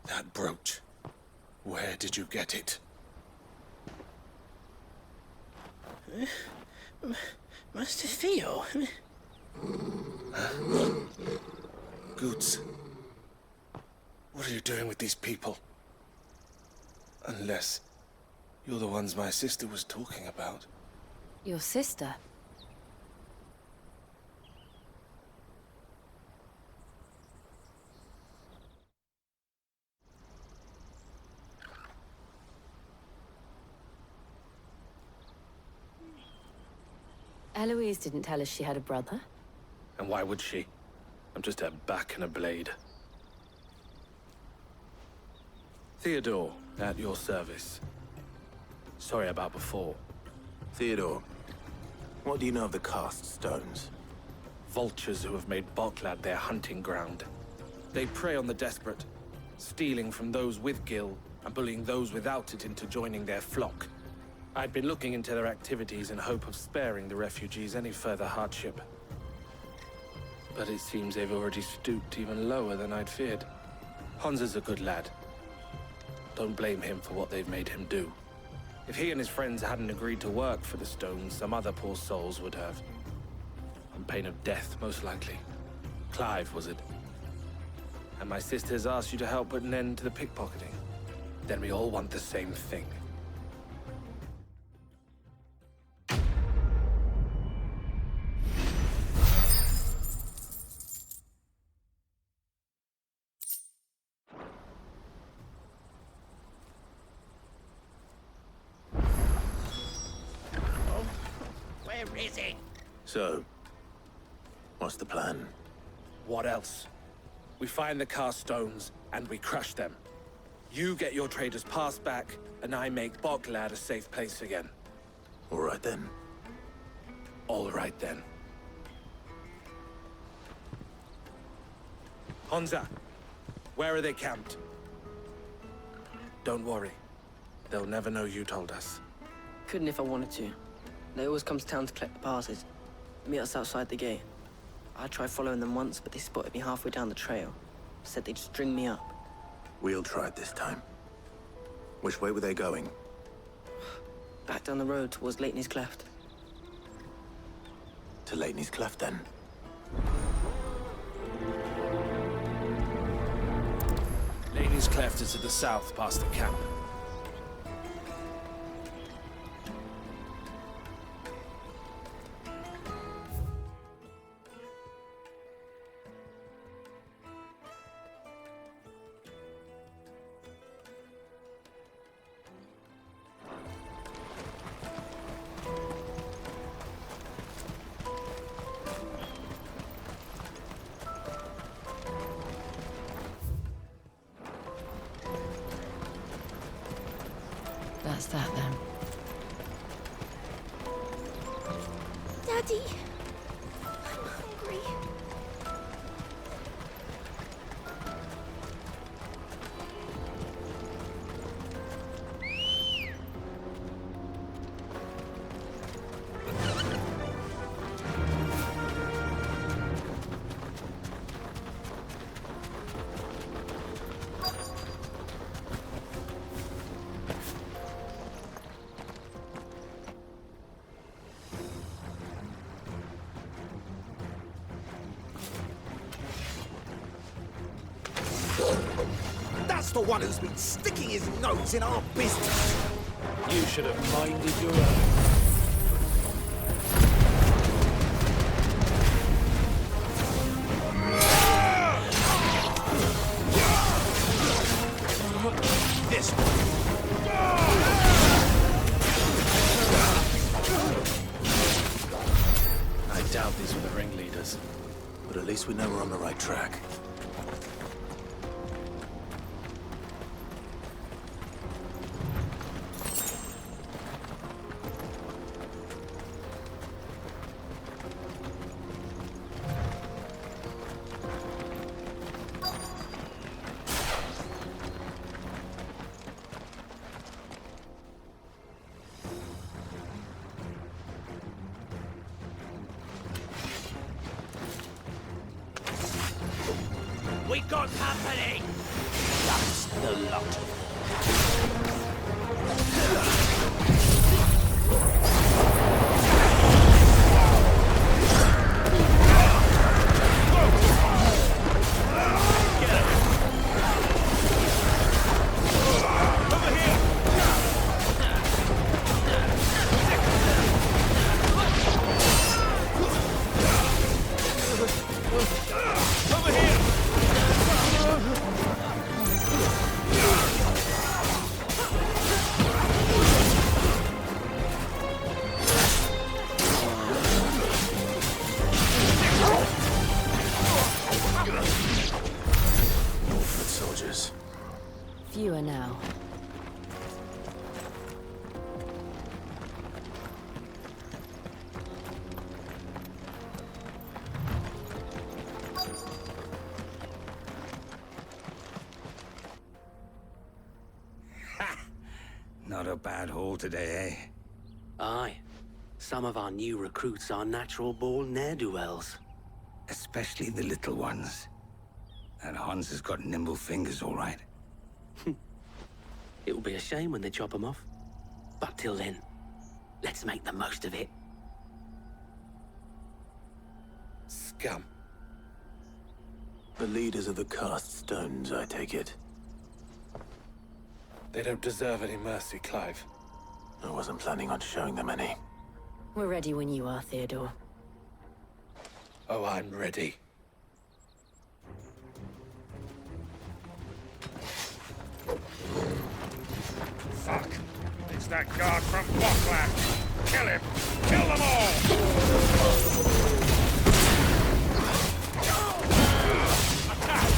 That brooch. Where did you get it? Master Theo. Goots. What are you doing with these people? Unless you're the ones my sister was talking about. Your sister? Eloise didn't tell us she had a brother. And why would she? I'm just her back and a blade. Theodore, at your service. Sorry about before. Theodore, what do you know of the cast stones? Vultures who have made Boklad their hunting ground. They prey on the desperate, stealing from those with gill and bullying those without it into joining their flock. I'd been looking into their activities in hope of sparing the refugees any further hardship. But it seems they've already stooped even lower than I'd feared. Hansa's a good lad. Don't blame him for what they've made him do. If he and his friends hadn't agreed to work for the stones, some other poor souls would have. On pain of death, most likely. Clive, was it? And my sisters asked you to help put an end to the pickpocketing. Then we all want the same thing. Where is he? So, what's the plan? What else? We find the cast stones and we crush them. You get your traders' pass back, and I make Boklad a safe place again. All right then. All right then. Honza, where are they camped? Don't worry. They'll never know you told us. Couldn't if I wanted to. They always come to town to collect the passes. Meet us outside the gate. I tried following them once, but they spotted me halfway down the trail. Said they'd string me up. We'll try it this time. Which way were they going? Back down the road towards Lateney's Cleft. To Lateney's Cleft, then. Lateney's Cleft is to the south, past the camp. That's that then. Daddy, I'm hungry. That's the one who's been sticking his nose in our business. You should have minded your own. This I doubt these were the ringleaders. But at least we know we're on the right track. We got company! That's the lot. Fewer now. Not a bad haul today, eh? Aye. Some of our new recruits are natural-born ne'er-do-wells. Especially the little ones. And Hans has got nimble fingers, all right. It will be a shame when they chop them off. But till then, let's make the most of it. Scum. The leaders of the cast stones, I take it. They don't deserve any mercy, Clive. I wasn't planning on showing them any. We're ready when you are, Theodore. Oh, I'm ready. Fuck! It's that guard from Boklad! Kill him! Kill them all! Attack!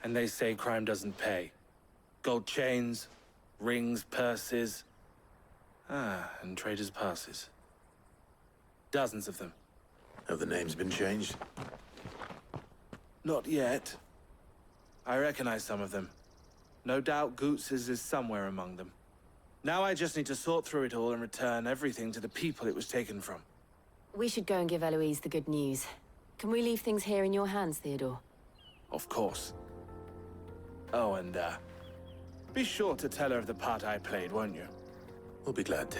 And they say crime doesn't pay. Gold chains, rings, purses. And traders' passes. Dozens of them. Have the names been changed? Not yet. I recognize some of them. No doubt Goots's is somewhere among them. Now I just need to sort through it all and return everything to the people it was taken from. We should go and give Eloise the good news. Can we leave things here in your hands, Theodore? Of course. Oh, and, be sure to tell her of the part I played, won't you? We'll be glad to.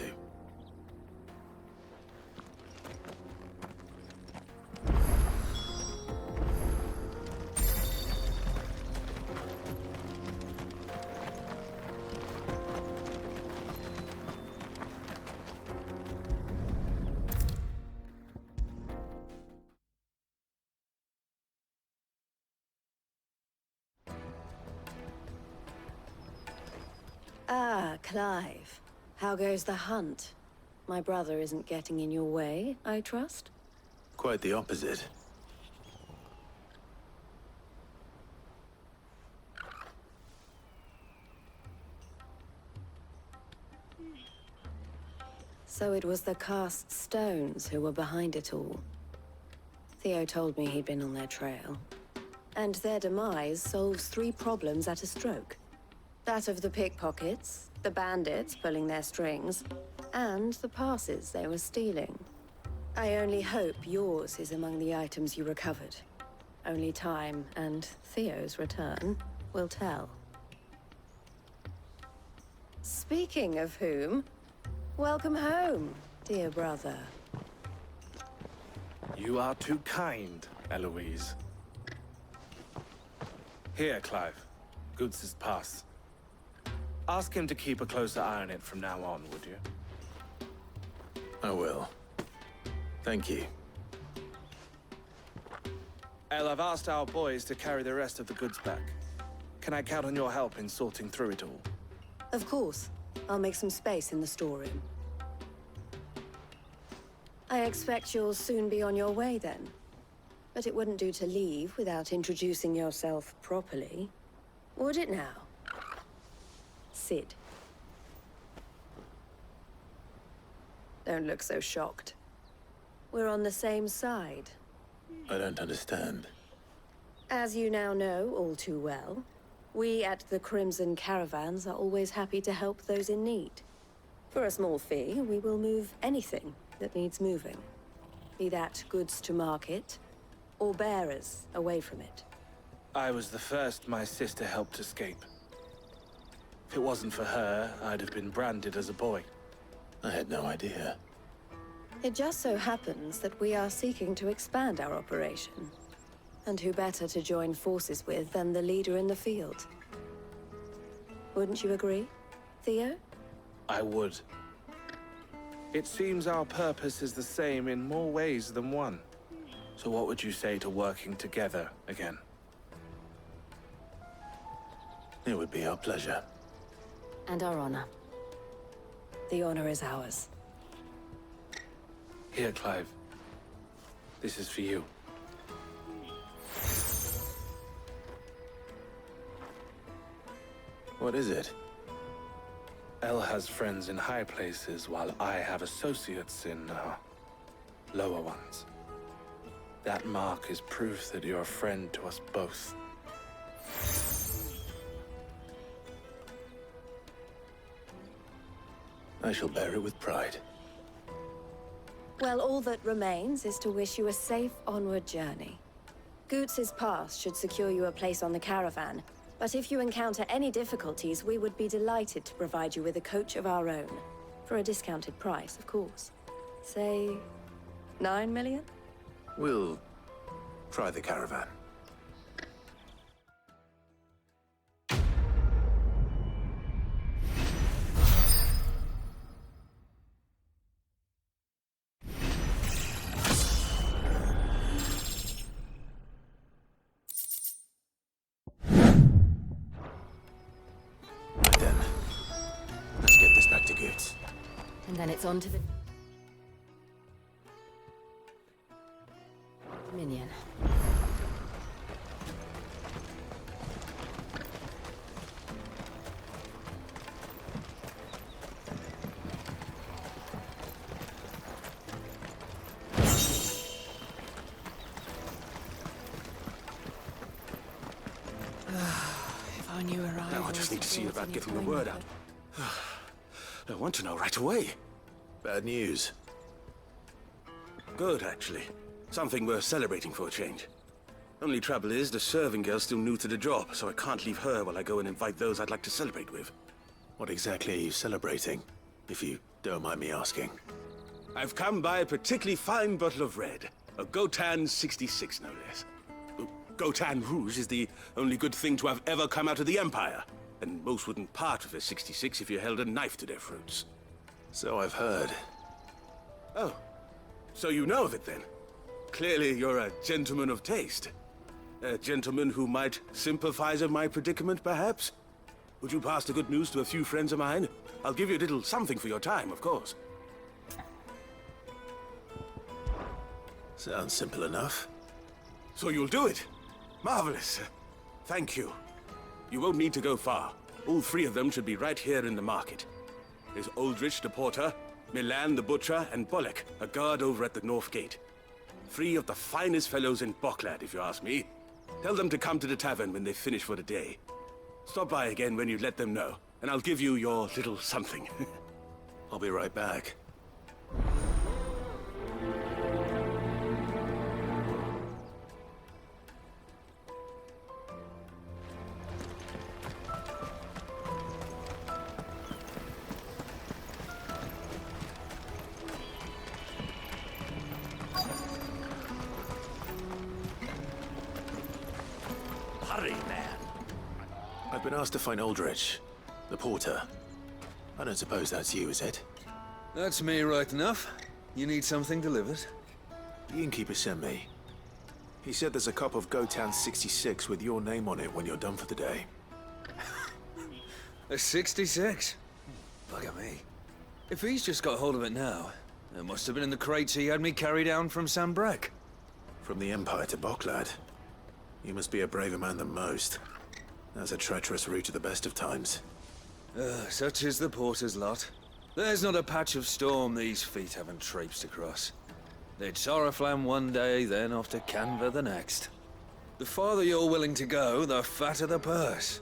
Ah, Clive. How goes the hunt? My brother isn't getting in your way, I trust? Quite the opposite. So it was the cast stones who were behind it all. Theo told me he'd been on their trail. And their demise solves 3 problems at a stroke. That of the pickpockets, the bandits pulling their strings, and the passes they were stealing. I only hope yours is among the items you recovered. Only time and Theo's return will tell. Speaking of whom, welcome home, dear brother. You are too kind, Eloise. Here, Clive. Goots's pass. Ask him to keep a closer eye on it from now on, would you? I will. Thank you. El, I've asked our boys to carry the rest of the goods back. Can I count on your help in sorting through it all? Of course. I'll make some space in the storeroom. I expect you'll soon be on your way then. But it wouldn't do to leave without introducing yourself properly. Would it now? Sid. Don't look so shocked. We're on the same side. I don't understand. As you now know all too well, we at the Crimson Caravans are always happy to help those in need. For a small fee, we will move anything that needs moving. Be that goods to market, or bearers away from it. I was the first my sister helped escape. If it wasn't for her, I'd have been branded as a boy. I had no idea. It just so happens that we are seeking to expand our operation. And who better to join forces with than the leader in the field? Wouldn't you agree, Theo? I would. It seems our purpose is the same in more ways than one. So what would you say to working together again? It would be our pleasure. And our honor. The honor is ours. Here, Clive. This is for you. What is it? El has friends in high places, while I have associates in, lower ones. That mark is proof that you're a friend to us both. I shall bear it with pride. Well, all that remains is to wish you a safe onward journey. Goots's pass should secure you a place on the caravan, but if you encounter any difficulties, we would be delighted to provide you with a coach of our own. For a discounted price, of course. Say, 9 million? We'll try the caravan. Right then. Let's get this back to Goots. And then it's on to the Dominion. when you arrive. Now I just need to see about getting the word out. I want to know right away. Bad news. Good, actually. Something worth celebrating for a change. Only trouble is, the serving girl's still new to the job, so I can't leave her while I go and invite those I'd like to celebrate with. What exactly are you celebrating, if you don't mind me asking? I've come by a particularly fine bottle of red. A Gotan 66, no less. Gotan Rouge is the only good thing to have ever come out of the Empire. And most wouldn't part with a 66 if you held a knife to their throats. So I've heard. Oh, so you know of it then? Clearly you're a gentleman of taste. A gentleman who might sympathize with my predicament, perhaps? Would you pass the good news to a few friends of mine? I'll give you a little something for your time, of course. Sounds simple enough. So you'll do it? Marvelous. Thank you. You won't need to go far. All three of them should be right here in the market. There's Aldrich the porter, Milan the butcher, and Bolek, a guard over at the north gate. Three of the finest fellows in Boklad, if you ask me. Tell them to come to the tavern when they finish for the day. Stop by again when you let them know, and I'll give you your little something. I'll be right back. Hurry, man. I've been asked to find Aldrich, the porter. I don't suppose that's you, is it? That's me right enough. You need something delivered? The innkeeper sent me. He said there's a cup of Gotan 66 with your name on it when you're done for the day. A 66? Bugger me. If he's just got hold of it now, it must have been in the crates he had me carry down from Sambrek. From the Empire to Boklad. You must be a braver man than most. That's a treacherous route at the best of times. Such is the porter's lot. There's not a patch of storm these feet haven't traipsed across. It's Oriflamme one day, then off to Canva the next. The farther you're willing to go, the fatter the purse.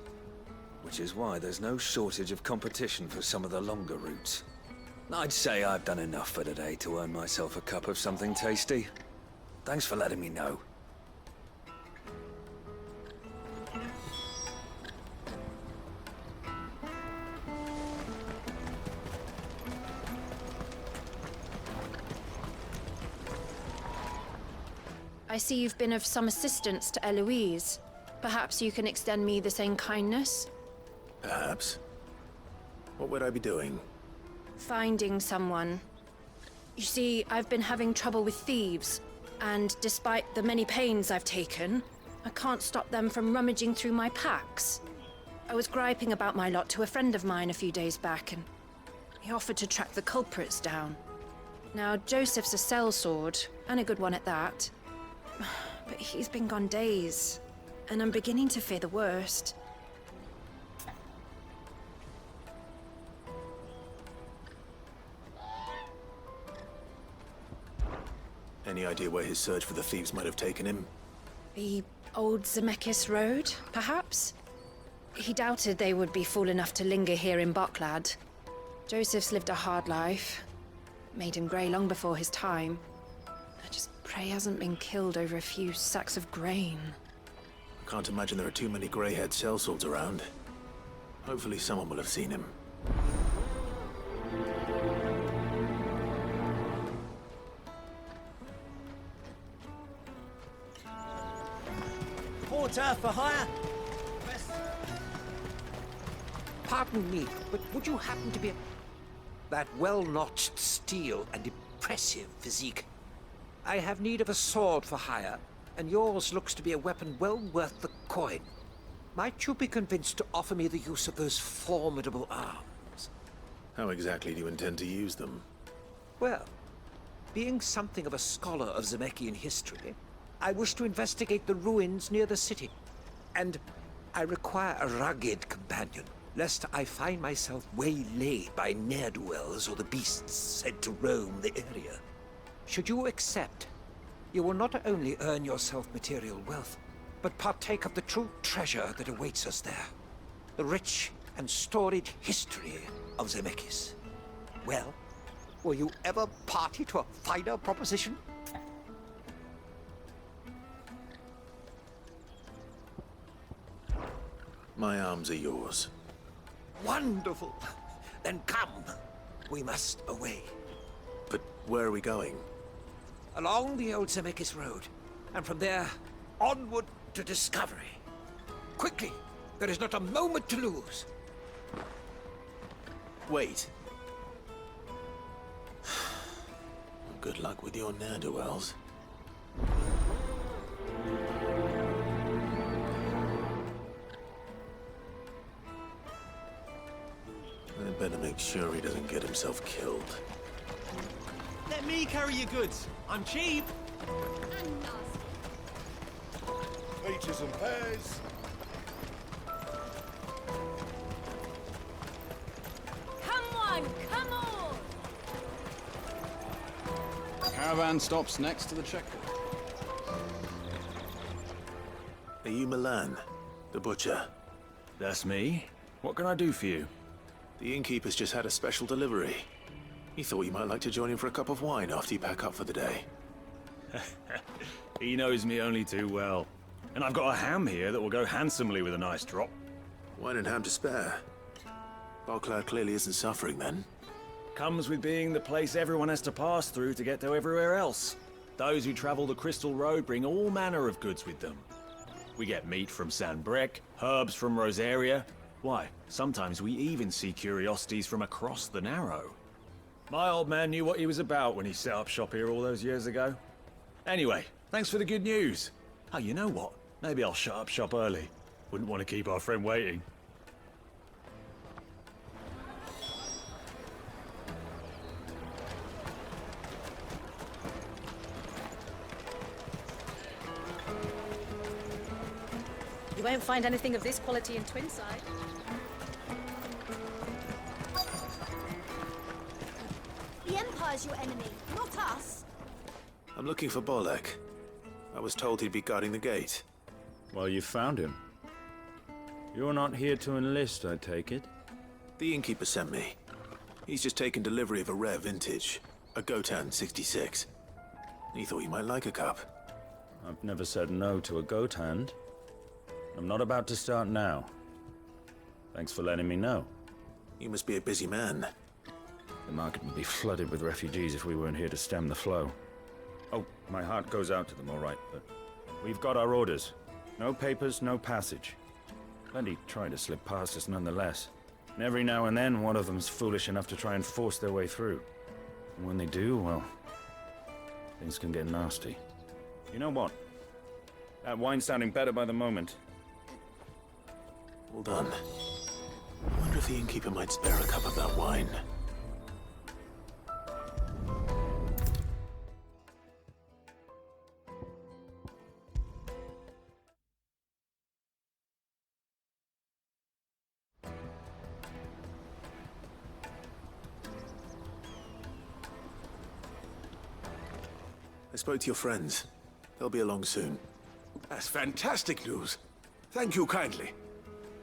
Which is why there's no shortage of competition for some of the longer routes. I'd say I've done enough for today to earn myself a cup of something tasty. Thanks for letting me know. I see you've been of some assistance to Eloise. Perhaps you can extend me the same kindness? Perhaps. What would I be doing? Finding someone. You see, I've been having trouble with thieves, and despite the many pains I've taken, I can't stop them from rummaging through my packs. I was griping about my lot to a friend of mine a few days back, and he offered to track the culprits down. Now, Joseph's a sellsword, and a good one at that. But he's been gone days, and I'm beginning to fear the worst. Any idea where his search for the thieves might have taken him? The old Zemeckis Road, perhaps? He doubted they would be fool enough to linger here in Boklad. Joseph's lived a hard life. Made him grey long before his time. I just pray he hasn't been killed over a few sacks of grain. I can't imagine there are too many grey-haired sellswords around. Hopefully someone will have seen him. Porter for hire? Pardon me, but would you happen to be that well-notched steel and impressive physique? I have need of a sword for hire, and yours looks to be a weapon well worth the coin. Might you be convinced to offer me the use of those formidable arms? How exactly do you intend to use them? Well, being something of a scholar of Zemekian history, I wish to investigate the ruins near the city. And I require a rugged companion, lest I find myself waylaid by ne'er-do-wells or the beasts said to roam the area. Should you accept, you will not only earn yourself material wealth, but partake of the true treasure that awaits us there. the rich and storied history of Zemeckis. Well, were you ever party to a finer proposition? My arms are yours. Wonderful. Then come. We must away. But where are we going? Along the old Zemeckis Road, and from there, onward to discovery. Quickly! There is not a moment to lose. Wait. Good luck with your ne'er-do-wells. I better make sure he doesn't get himself killed. Let me carry your goods. I'm cheap. Peaches and pears. Come on, come on! Caravan stops next to the checkpoint. Are you Milan, the butcher? That's me. What can I do for you? The innkeeper's just had a special delivery. He thought you might like to join him for a cup of wine after you pack up for the day. He knows me only too well. And I've got a ham here that will go handsomely with a nice drop. Wine and ham to spare. Bocklad clearly isn't suffering then. Comes with being the place everyone has to pass through to get to everywhere else. Those who travel the Crystal Road bring all manner of goods with them. We get meat from San Brec, herbs from Rosaria. Why, sometimes we even see curiosities from across the Narrow. My old man knew what he was about when he set up shop here all those years ago. Anyway, thanks for the good news. Oh, you know what? Maybe I'll shut up shop early. Wouldn't want to keep our friend waiting. You won't find anything of this quality in Twinside. The Empire's your enemy, not us. I'm looking for Bolek. I was told he'd be guarding the gate. Well, you found him. You're not here to enlist, I take it? The innkeeper sent me. He's just taken delivery of a rare vintage, a Gotan 66. He thought you might like a cup. I've never said no to a goat hand. I'm not about to start now. Thanks for letting me know. You must be a busy man. The market would be flooded with refugees if we weren't here to stem the flow. Oh, my heart goes out to them, all right, but we've got our orders. No papers, no passage. Plenty try to slip past us nonetheless. And every now and then, one of them's foolish enough to try and force their way through. And when they do, well, things can get nasty. You know what? That wine's sounding better by the moment. Well done. I wonder if the innkeeper might spare a cup of that wine. I spoke to your friends. They'll be along soon. That's fantastic news. Thank you kindly.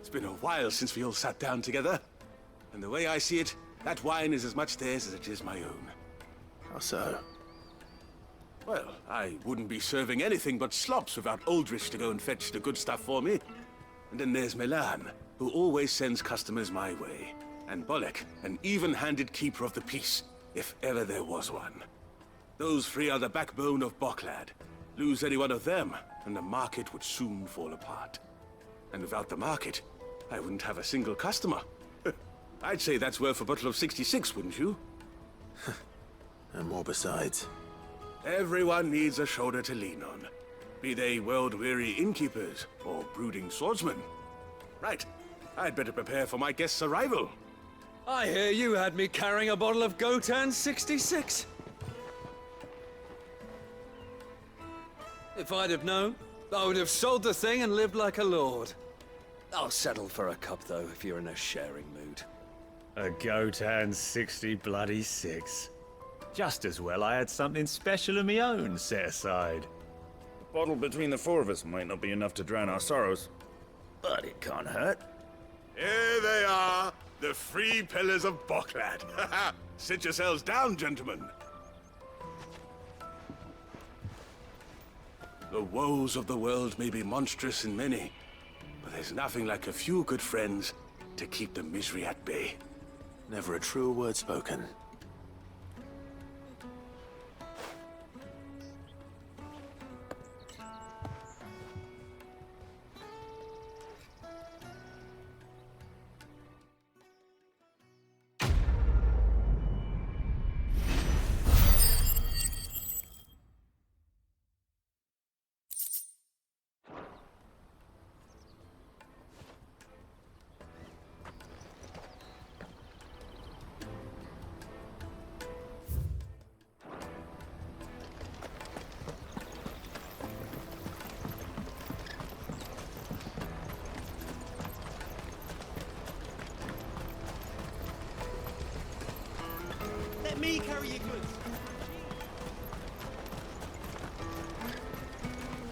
It's been a while since we all sat down together. And the way I see it, that wine is as much theirs as it is my own. How so? Well, I wouldn't be serving anything but slops without Aldrich to go and fetch the good stuff for me. And then there's Milan, who always sends customers my way. And Bolek, an even-handed keeper of the peace, if ever there was one. Those three are the backbone of Bocklad. Lose any one of them, and the market would soon fall apart. And without the market, I wouldn't have a single customer. I'd say that's worth a bottle of 66, wouldn't you? And more besides. Everyone needs a shoulder to lean on. Be they world-weary innkeepers or brooding swordsmen. Right, I'd better prepare for my guest's arrival. I hear you had me carrying a bottle of Gotan 66. If I'd have known, I would have sold the thing and lived like a lord. I'll settle for a cup, though, if you're in a sharing mood. A Gotan 66. Just as well I had something special of my own set aside. A bottle between the four of us might not be enough to drown our sorrows, but it can't hurt. Here they are, the 3 pillars of Boklad. Sit yourselves down, gentlemen. The woes of the world may be monstrous and many, but there's nothing like a few good friends to keep the misery at bay. Never a truer word spoken. Let me carry your goods.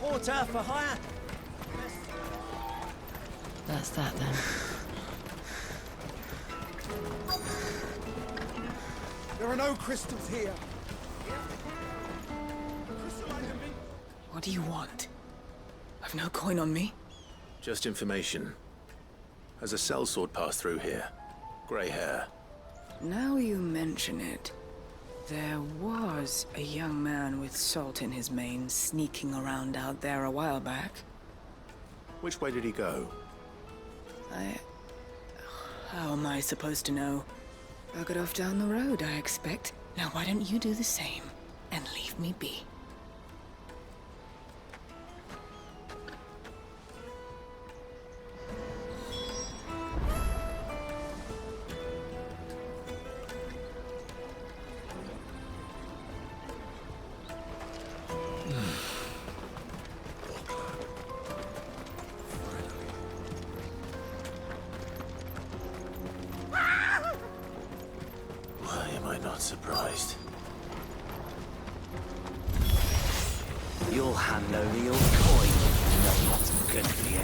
Porter for hire. That's that then. There are no crystals here. What do you want? I've no coin on me. Just information. Has a sellsword passed through here? Grey hair. Now you mention it, there was a young man with salt in his mane sneaking around out there a while back. Which way did he go? How am I supposed to know? Buggered off down the road, I expect. Now why don't you do the same and leave me be? Why am I not surprised? You'll hand over your coin, not good for you.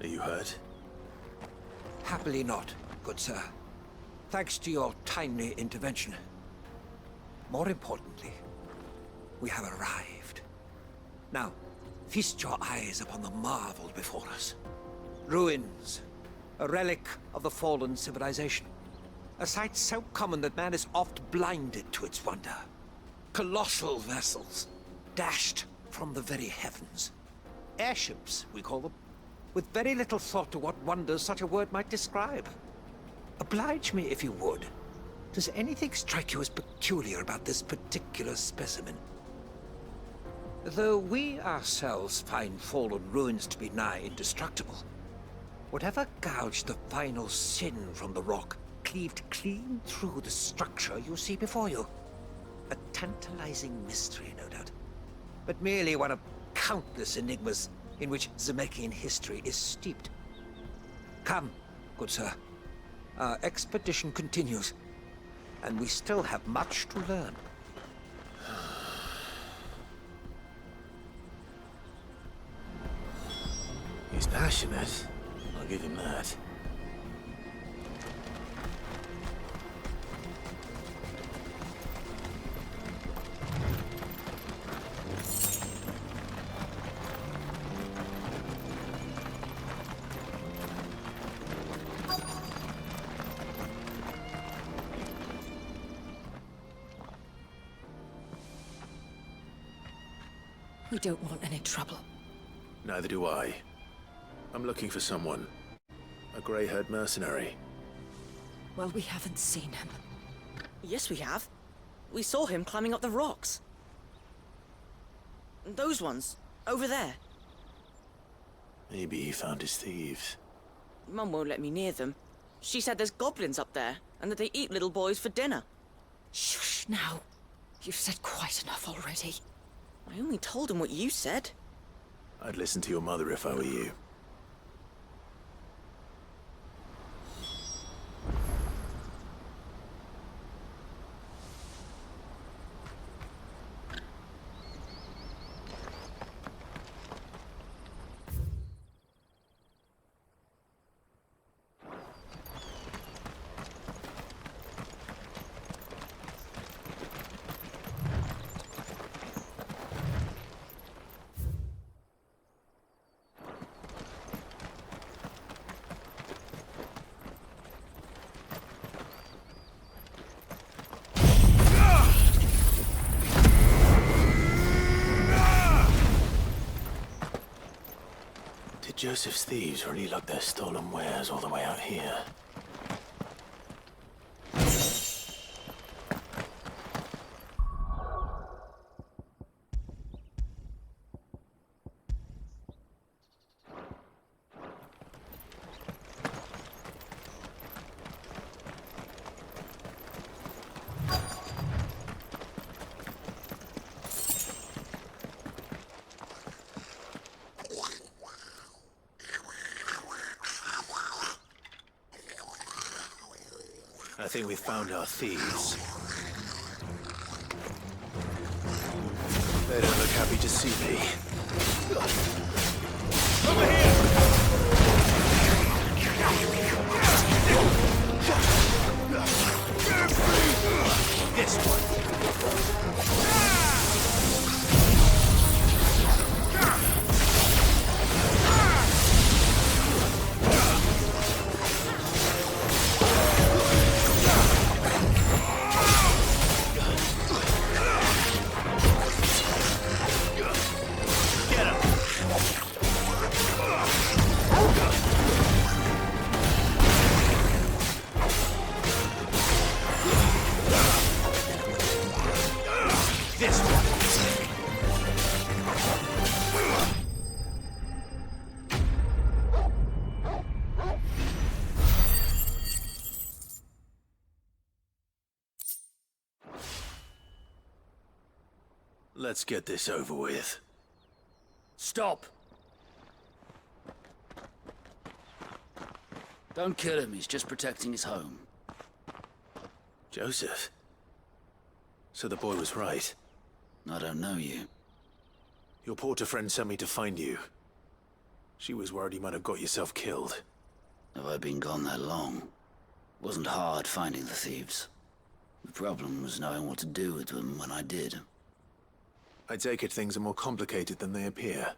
Are you hurt? Happily not, good sir. Thanks to your timely intervention. More importantly, we have arrived. Now, feast your eyes upon the marvel before us. Ruins, a relic of the fallen civilization. A sight so common that man is oft blinded to its wonder. Colossal vessels, dashed from the very heavens. Airships, we call them, with very little thought to what wonders such a word might describe. Oblige me if you would. Does anything strike you as peculiar about this particular specimen? Though we ourselves find fallen ruins to be nigh indestructible, whatever gouged the final sin from the rock cleaved clean through the structure you see before you. A tantalizing mystery, no doubt, but merely one of countless enigmas in which Zemeckis history is steeped. Come, good sir. Our expedition continues, and we still have much to learn. He's passionate. I'll give him that. We don't want any trouble. Neither do I. I'm looking for someone. A grey-haired mercenary. Well, we haven't seen him. Yes, we have. We saw him climbing up the rocks. Those ones, over there. Maybe he found his thieves. Mum won't let me near them. She said there's goblins up there, and that they eat little boys for dinner. Shush now. You've said quite enough already. I only told him what you said. I'd listen to your mother if I were you. Joseph's thieves really lug their stolen wares all the way out here. I think we've found our thieves. They don't look happy to see me. Over here! This one. Let's get this over with. Stop! Don't kill him, he's just protecting his home. Joseph? So the boy was right. I don't know you. Your porter friend sent me to find you. She was worried you might have got yourself killed. Have I been gone that long? Wasn't hard finding the thieves. The problem was knowing what to do with them when I did. I take it things are more complicated than they appear.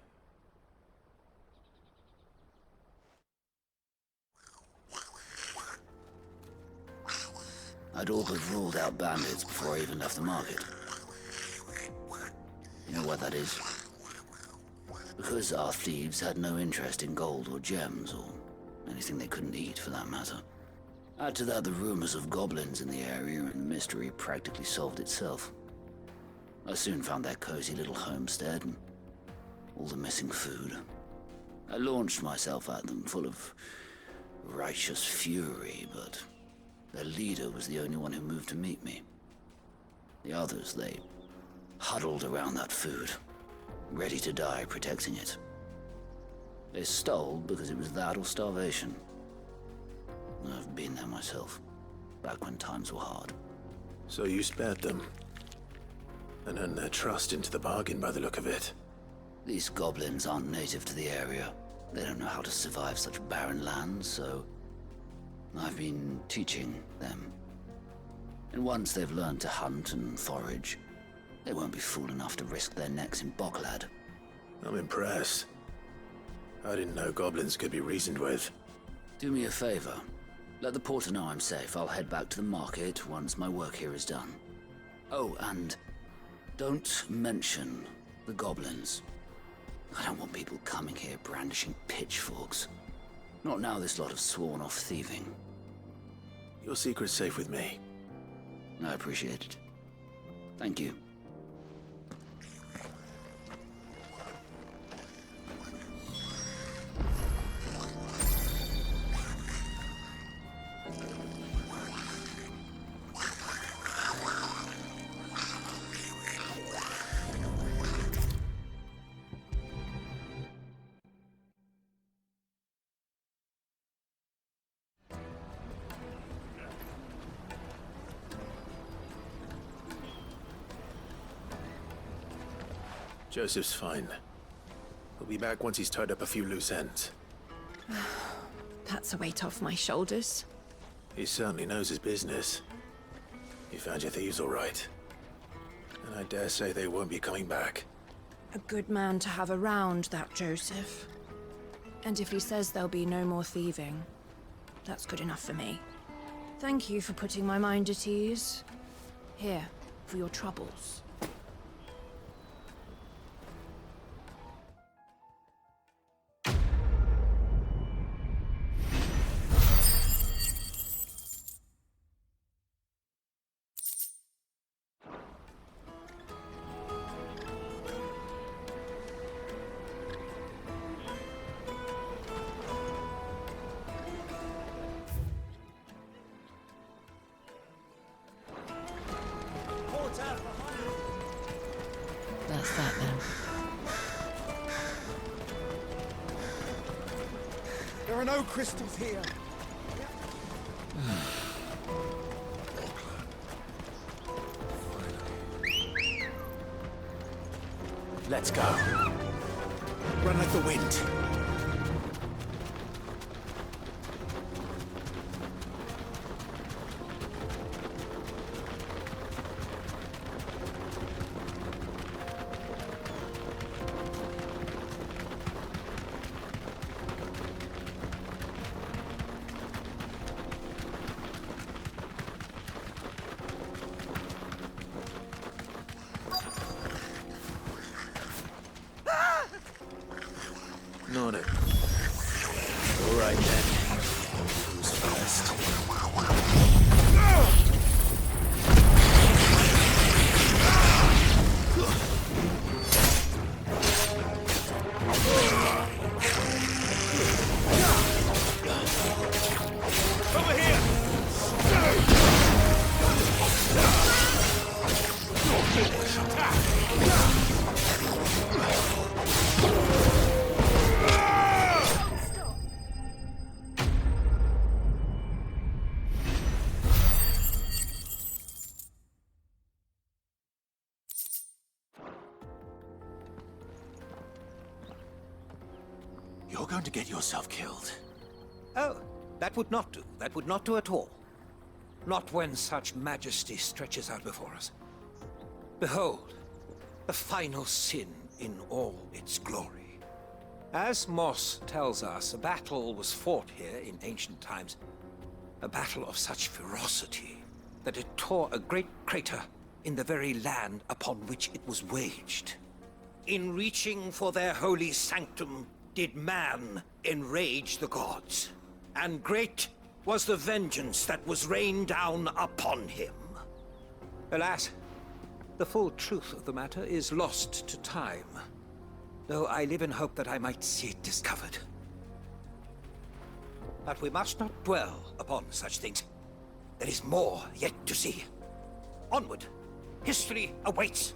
I'd all but ruled out bandits before I even left the market. You know what that is? Because our thieves had no interest in gold or gems, or anything they couldn't eat for that matter. Add to that the rumors of goblins in the area, and the mystery practically solved itself. I soon found their cozy little homestead and all the missing food. I launched myself at them full of righteous fury, but their leader was the only one who moved to meet me. The others, they huddled around that food, ready to die protecting it. They stole because it was that or starvation. I've been there myself, back when times were hard. So you spared them? And earned their trust into the bargain by the look of it. These goblins aren't native to the area. They don't know how to survive such barren lands, so I've been teaching them. And once they've learned to hunt and forage, they won't be fool enough to risk their necks in Boklad. I'm impressed. I didn't know goblins could be reasoned with. Do me a favor. Let the porter know I'm safe. I'll head back to the market once my work here is done. Oh, and don't mention The goblins. I don't want people coming here brandishing pitchforks. Not now this lot have sworn off thieving. Your secret's safe with me. I appreciate it. Thank you. Joseph's fine. He'll be back once he's tied up a few loose ends. That's a weight off my shoulders. He certainly knows his business. You found your thieves all right. And I dare say they won't be coming back. A good man to have around, that Joseph. And if he says there'll be no more thieving, that's good enough for me. Thank you for putting my mind at ease. Here, for your troubles. That's that then. There are no crystals here. Let's go. Run like the wind. On it. All right then. Who's first? Over here! You're going to get yourself killed. Oh, that would not do. That would not do at all. Not when such majesty stretches out before us. Behold, the final sin in all its glory. As Moss tells us, a battle was fought here in ancient times. A battle of such ferocity that it tore a great crater in the very land upon which it was waged. In reaching for their holy sanctum, did man enrage the gods, and great was the vengeance that was rained down upon him. Alas, the full truth of the matter is lost to time, though I live in hope that I might see it discovered. But we must not dwell upon such things. There is more yet to see. Onward! History awaits!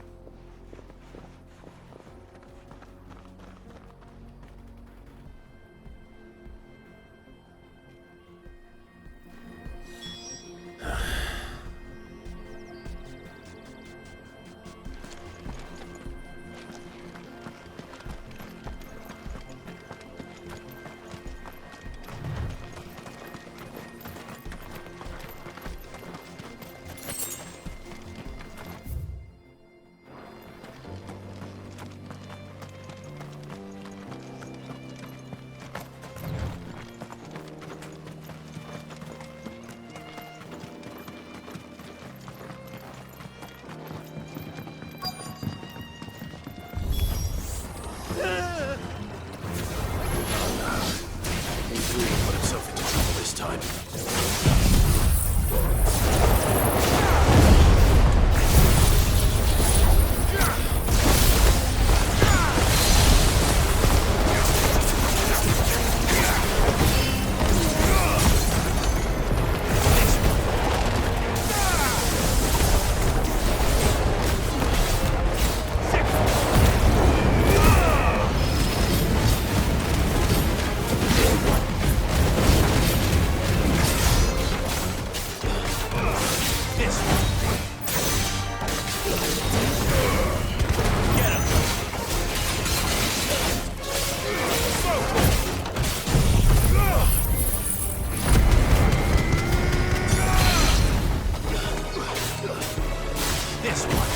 this one.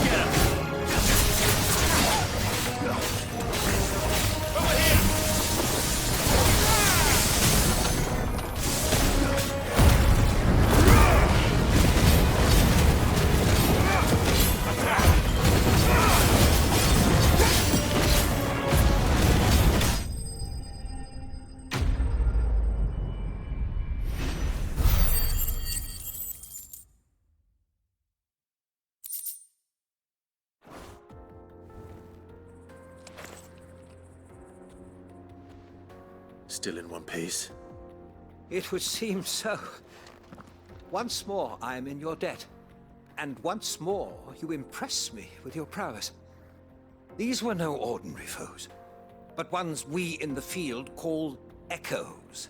Get him! Over here! Still in one piece? It would seem so. Once more I am in your debt. And once more you impress me with your prowess. These were no ordinary foes, but ones we in the field call echoes.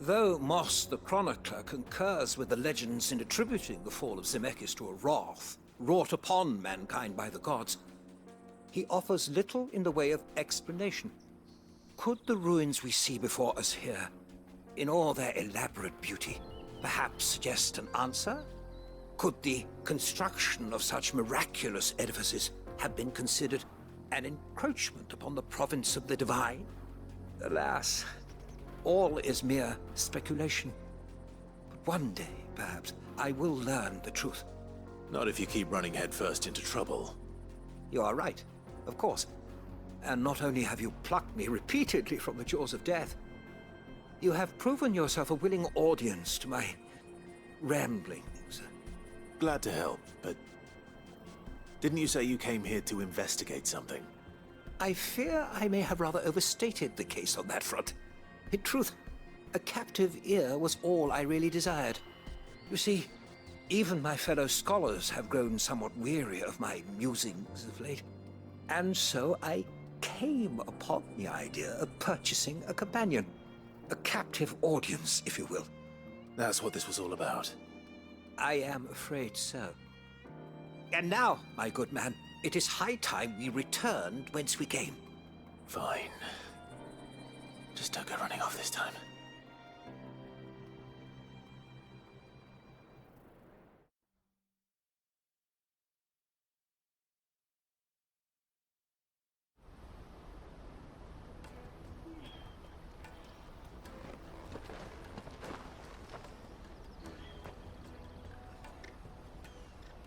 Though Moss the Chronicler concurs with the legends in attributing the fall of Zemeckis to a wrath wrought upon mankind by the gods, he offers little in the way of explanation. Could the ruins we see before us here, in all their elaborate beauty, perhaps suggest an answer? Could the construction of such miraculous edifices have been considered an encroachment upon the province of the divine? Alas, all is mere speculation. But one day, perhaps, I will learn the truth. Not if you keep running headfirst into trouble. You are right, of course. And not only have you plucked me repeatedly from the jaws of death, you have proven yourself a willing audience to my ramblings. Glad to help, but didn't you say you came here to investigate something? I fear I may have rather overstated the case on that front. In truth, a captive ear was all I really desired. You see, even my fellow scholars have grown somewhat weary of my musings of late. And so I came upon the idea of purchasing a companion. A captive audience, if you will. That's what this was all about. I am afraid so. And now, my good man, it is high time we returned whence we came. Fine. Just don't go running off this time.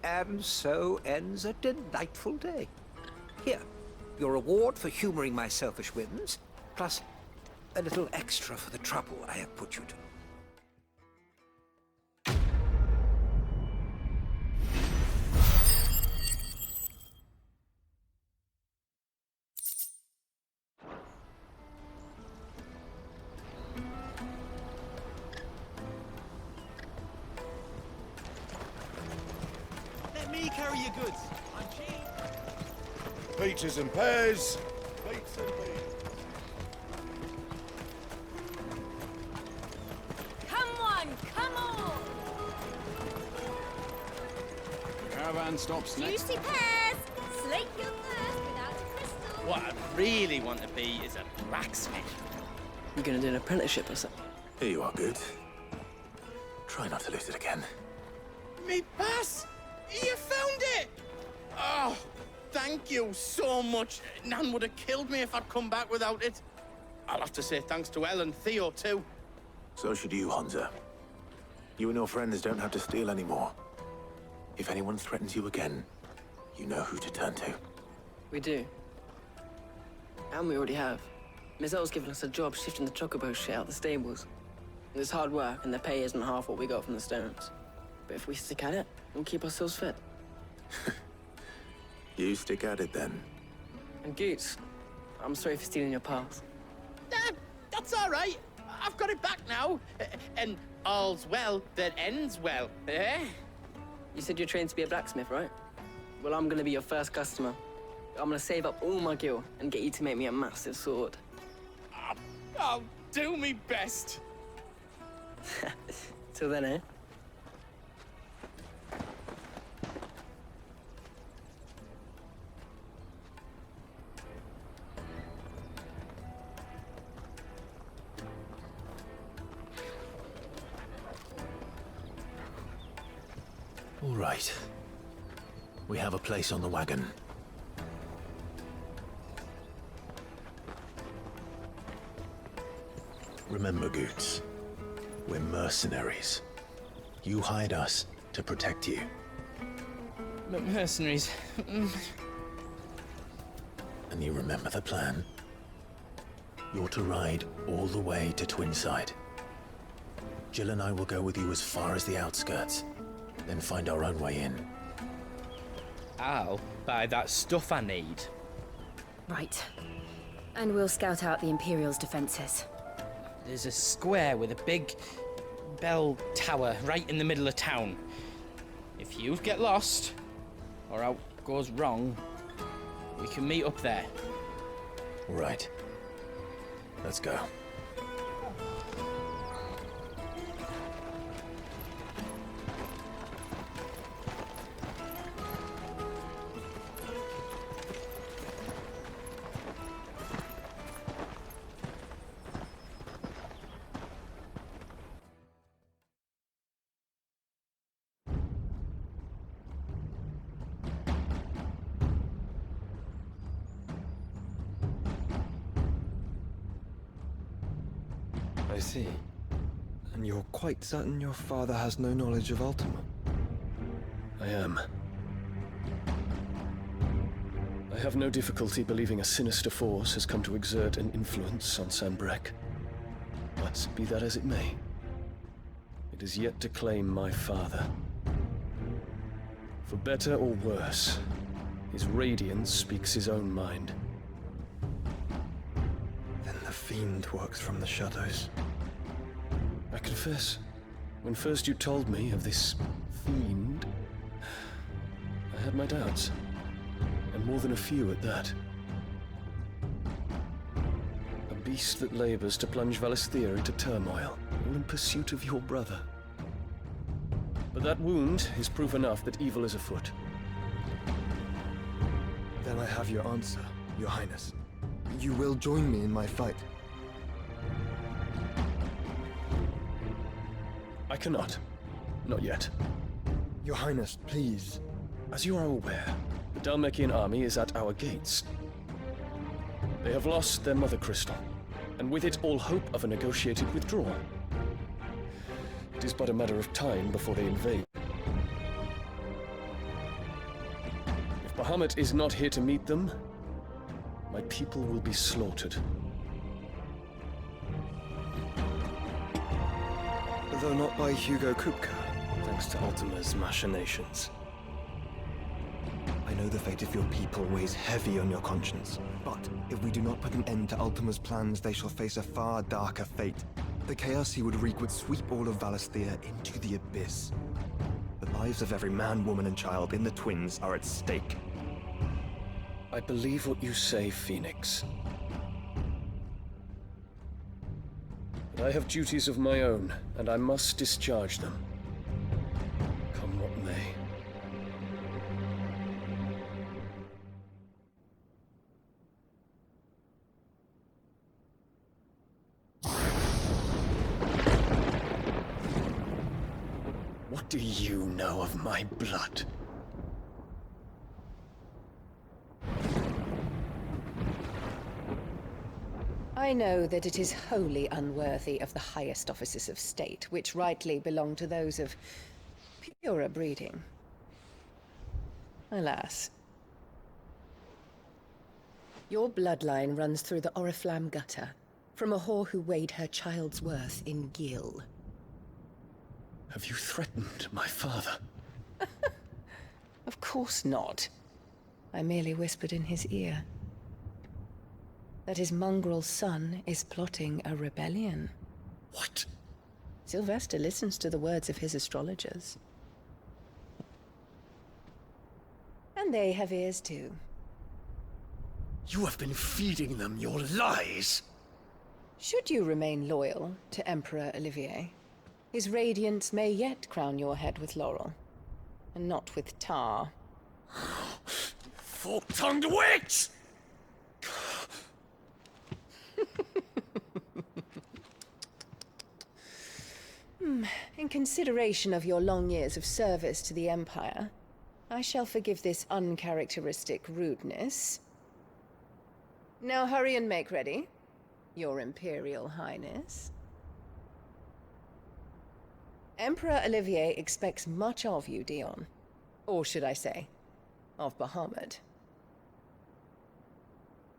And so ends a delightful day. Here, your reward for humoring my selfish whims, plus a little extra for the trouble I have put you to. Let me carry your goods. I'm cheap. Peaches and pears. Peaches and pears. Come on, come on! Caravan stops next. Juicy pears! Slake your thirst without a crystal. What I really want to be is a blacksmith. You gonna do an apprenticeship or something? Here you are, good. Try not to lose it again. Me pass! You found it! Oh, thank you so much. Nan would have killed me if I'd come back without it. I'll have to say thanks to Elle and Theo, too. So should you, Hansa. You and your friends don't have to steal anymore. If anyone threatens you again, you know who to turn to. We do. And we already have. Miss Elle's given us a job shifting the chocobo shit out the stables. It's hard work, and the pay isn't half what we got from the stones. But if we stick at it, we'll keep ourselves fit. You stick at it, then. And Goots, I'm sorry for stealing your pass. That's all right. I've got it back now. And all's well that ends well, eh? You said you're trained to be a blacksmith, right? Well, I'm gonna be your first customer. I'm gonna save up all my gil and get you to make me a massive sword. I'll do me best. Till then, eh? All right. We have a place on the wagon. Remember, Goots, we're mercenaries. You hired us to protect you. But mercenaries... And you remember the plan? You're to ride all the way to Twinside. Jill and I will go with you as far as the outskirts, then find our own way in. I'll buy that stuff I need. Right. And we'll scout out the Imperial's defenses. There's a square with a big bell tower right in the middle of town. If you get lost, or out goes wrong, we can meet up there. Right. Let's go. I see. And you're quite certain your father has no knowledge of Ultima? I am. I have no difficulty believing a sinister force has come to exert an influence on Sanbreque. But be that as it may, it is yet to claim my father. For better or worse, his radiance speaks his own mind. Then the fiend works from the shadows. I confess, when first you told me of this fiend, I had my doubts, and more than a few at that. A beast that labors to plunge Valisthea into turmoil, all in pursuit of your brother. But that wound is proof enough that evil is afoot. Then I have your answer, Your Highness. You will join me in my fight. I cannot. Not yet. Your Highness, please. As you are aware, the Dhalmekian army is at our gates. They have lost their mother crystal, and with it all hope of a negotiated withdrawal. It is but a matter of time before they invade. If Bahamut is not here to meet them, my people will be slaughtered. Though not by Hugo Kupka, thanks to Ultima's machinations. I know the fate of your people weighs heavy on your conscience, but if we do not put an end to Ultima's plans, they shall face a far darker fate. The chaos he would wreak would sweep all of Valisthea into the abyss. The lives of every man, woman, and child in the Twins are at stake. I believe what you say, Phoenix. But I have duties of my own, and I must discharge them. Come what may. What do you know of my blood? I know that it is wholly unworthy of the highest offices of state, which rightly belong to those of purer breeding. Alas. Your bloodline runs through the Oriflamme gutter, from a whore who weighed her child's worth in gil. Have you threatened my father? Of course not. I merely whispered in his ear that his mongrel son is plotting a rebellion. What? Sylvester listens to the words of his astrologers. And they have ears too. You have been feeding them your lies! Should you remain loyal to Emperor Olivier, his radiance may yet crown your head with laurel, and not with tar. Fork-tongued witch! In consideration of your long years of service to the Empire, I shall forgive this uncharacteristic rudeness. Now hurry and make ready, Your Imperial Highness. Emperor Olivier expects much of you, Dion. Or should I say, of Bahamut.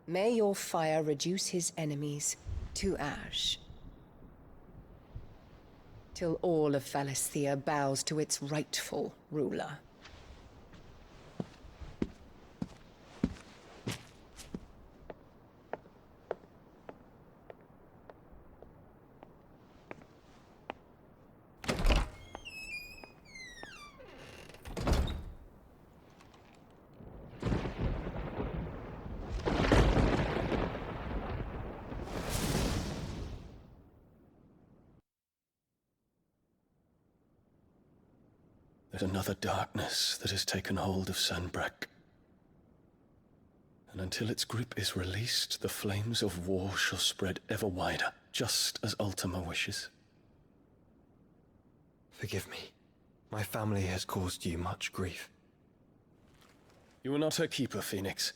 May your fire reduce his enemies to ash, till all of Valisthea bows to its rightful ruler. There's another darkness that has taken hold of Sanbreque. And until its grip is released, the flames of war shall spread ever wider, just as Ultima wishes. Forgive me. My family has caused you much grief. You are not her keeper, Phoenix.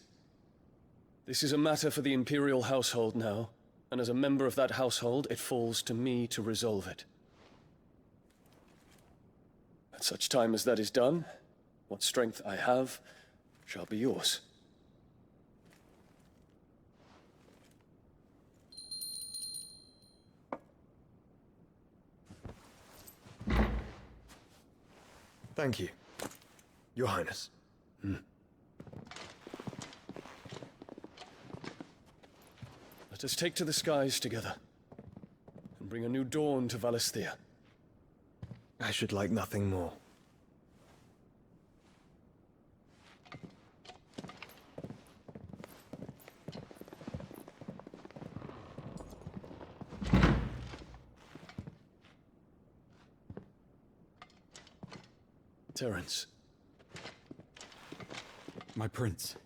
This is a matter for the Imperial household now, and as a member of that household, it falls to me to resolve it. At such time as that is done, what strength I have shall be yours. Thank you, Your Highness. Let us take to the skies together, and bring a new dawn to Valisthea. I should like nothing more. Terence. My prince.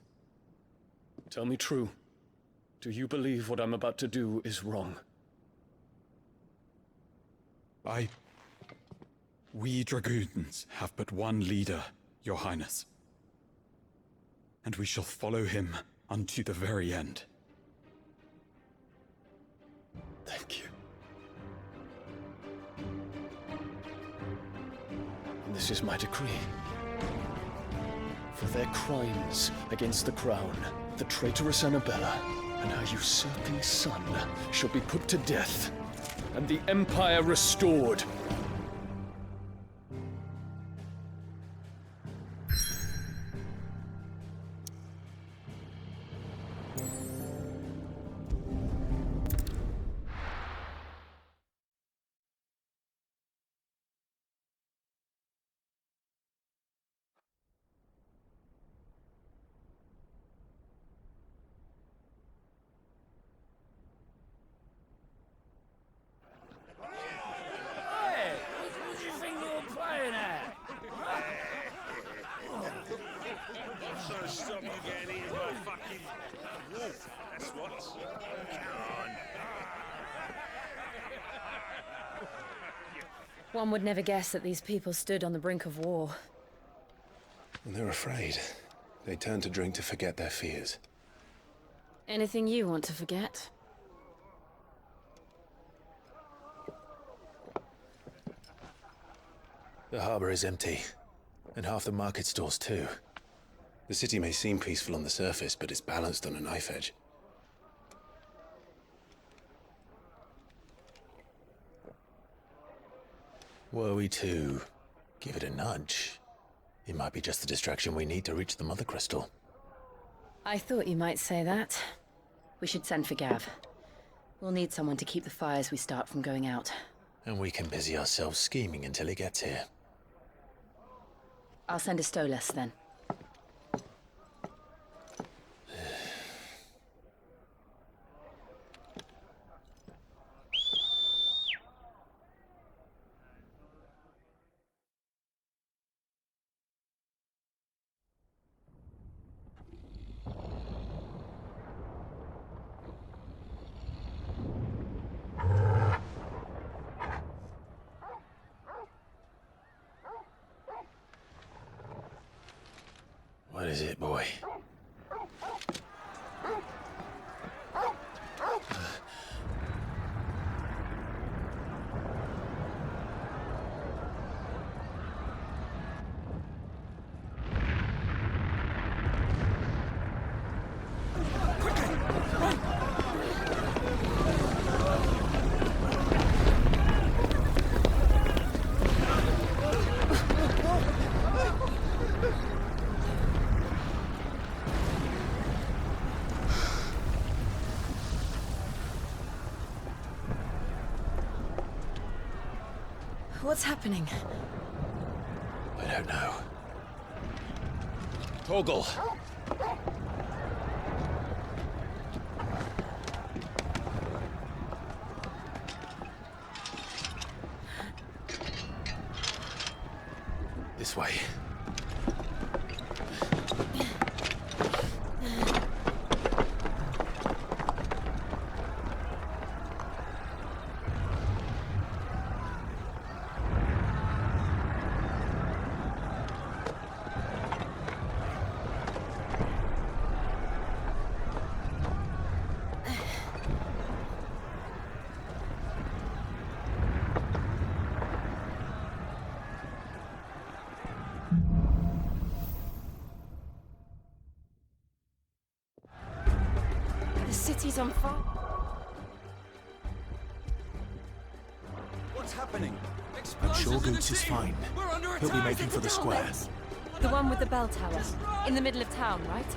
Tell me true. Do you believe what I'm about to do is wrong? We Dragoons have but one leader, Your Highness. And we shall follow him unto the very end. Thank you. And this is my decree. For their crimes against the crown, the traitorous Annabella and her usurping son shall be put to death, and the Empire restored. One would never guess that these people stood on the brink of war. And they're afraid. They turn to drink to forget their fears. Anything you want to forget? The harbor is empty, and half the market stalls too. The city may seem peaceful on the surface, but it's balanced on a knife edge. Were we to give it a nudge, it might be just the distraction we need to reach the Mother Crystal. I thought you might say that. We should send for Gav. We'll need someone to keep the fires we start from going out. And we can busy ourselves scheming until he gets here. I'll send a Stolas then. is it, boy? What's happening? I don't know. Torgal! This way. The city's on fire. What's happening? I'm sure Goots is fine. He'll be making for the square. The one with the bell tower. In the middle of town, right?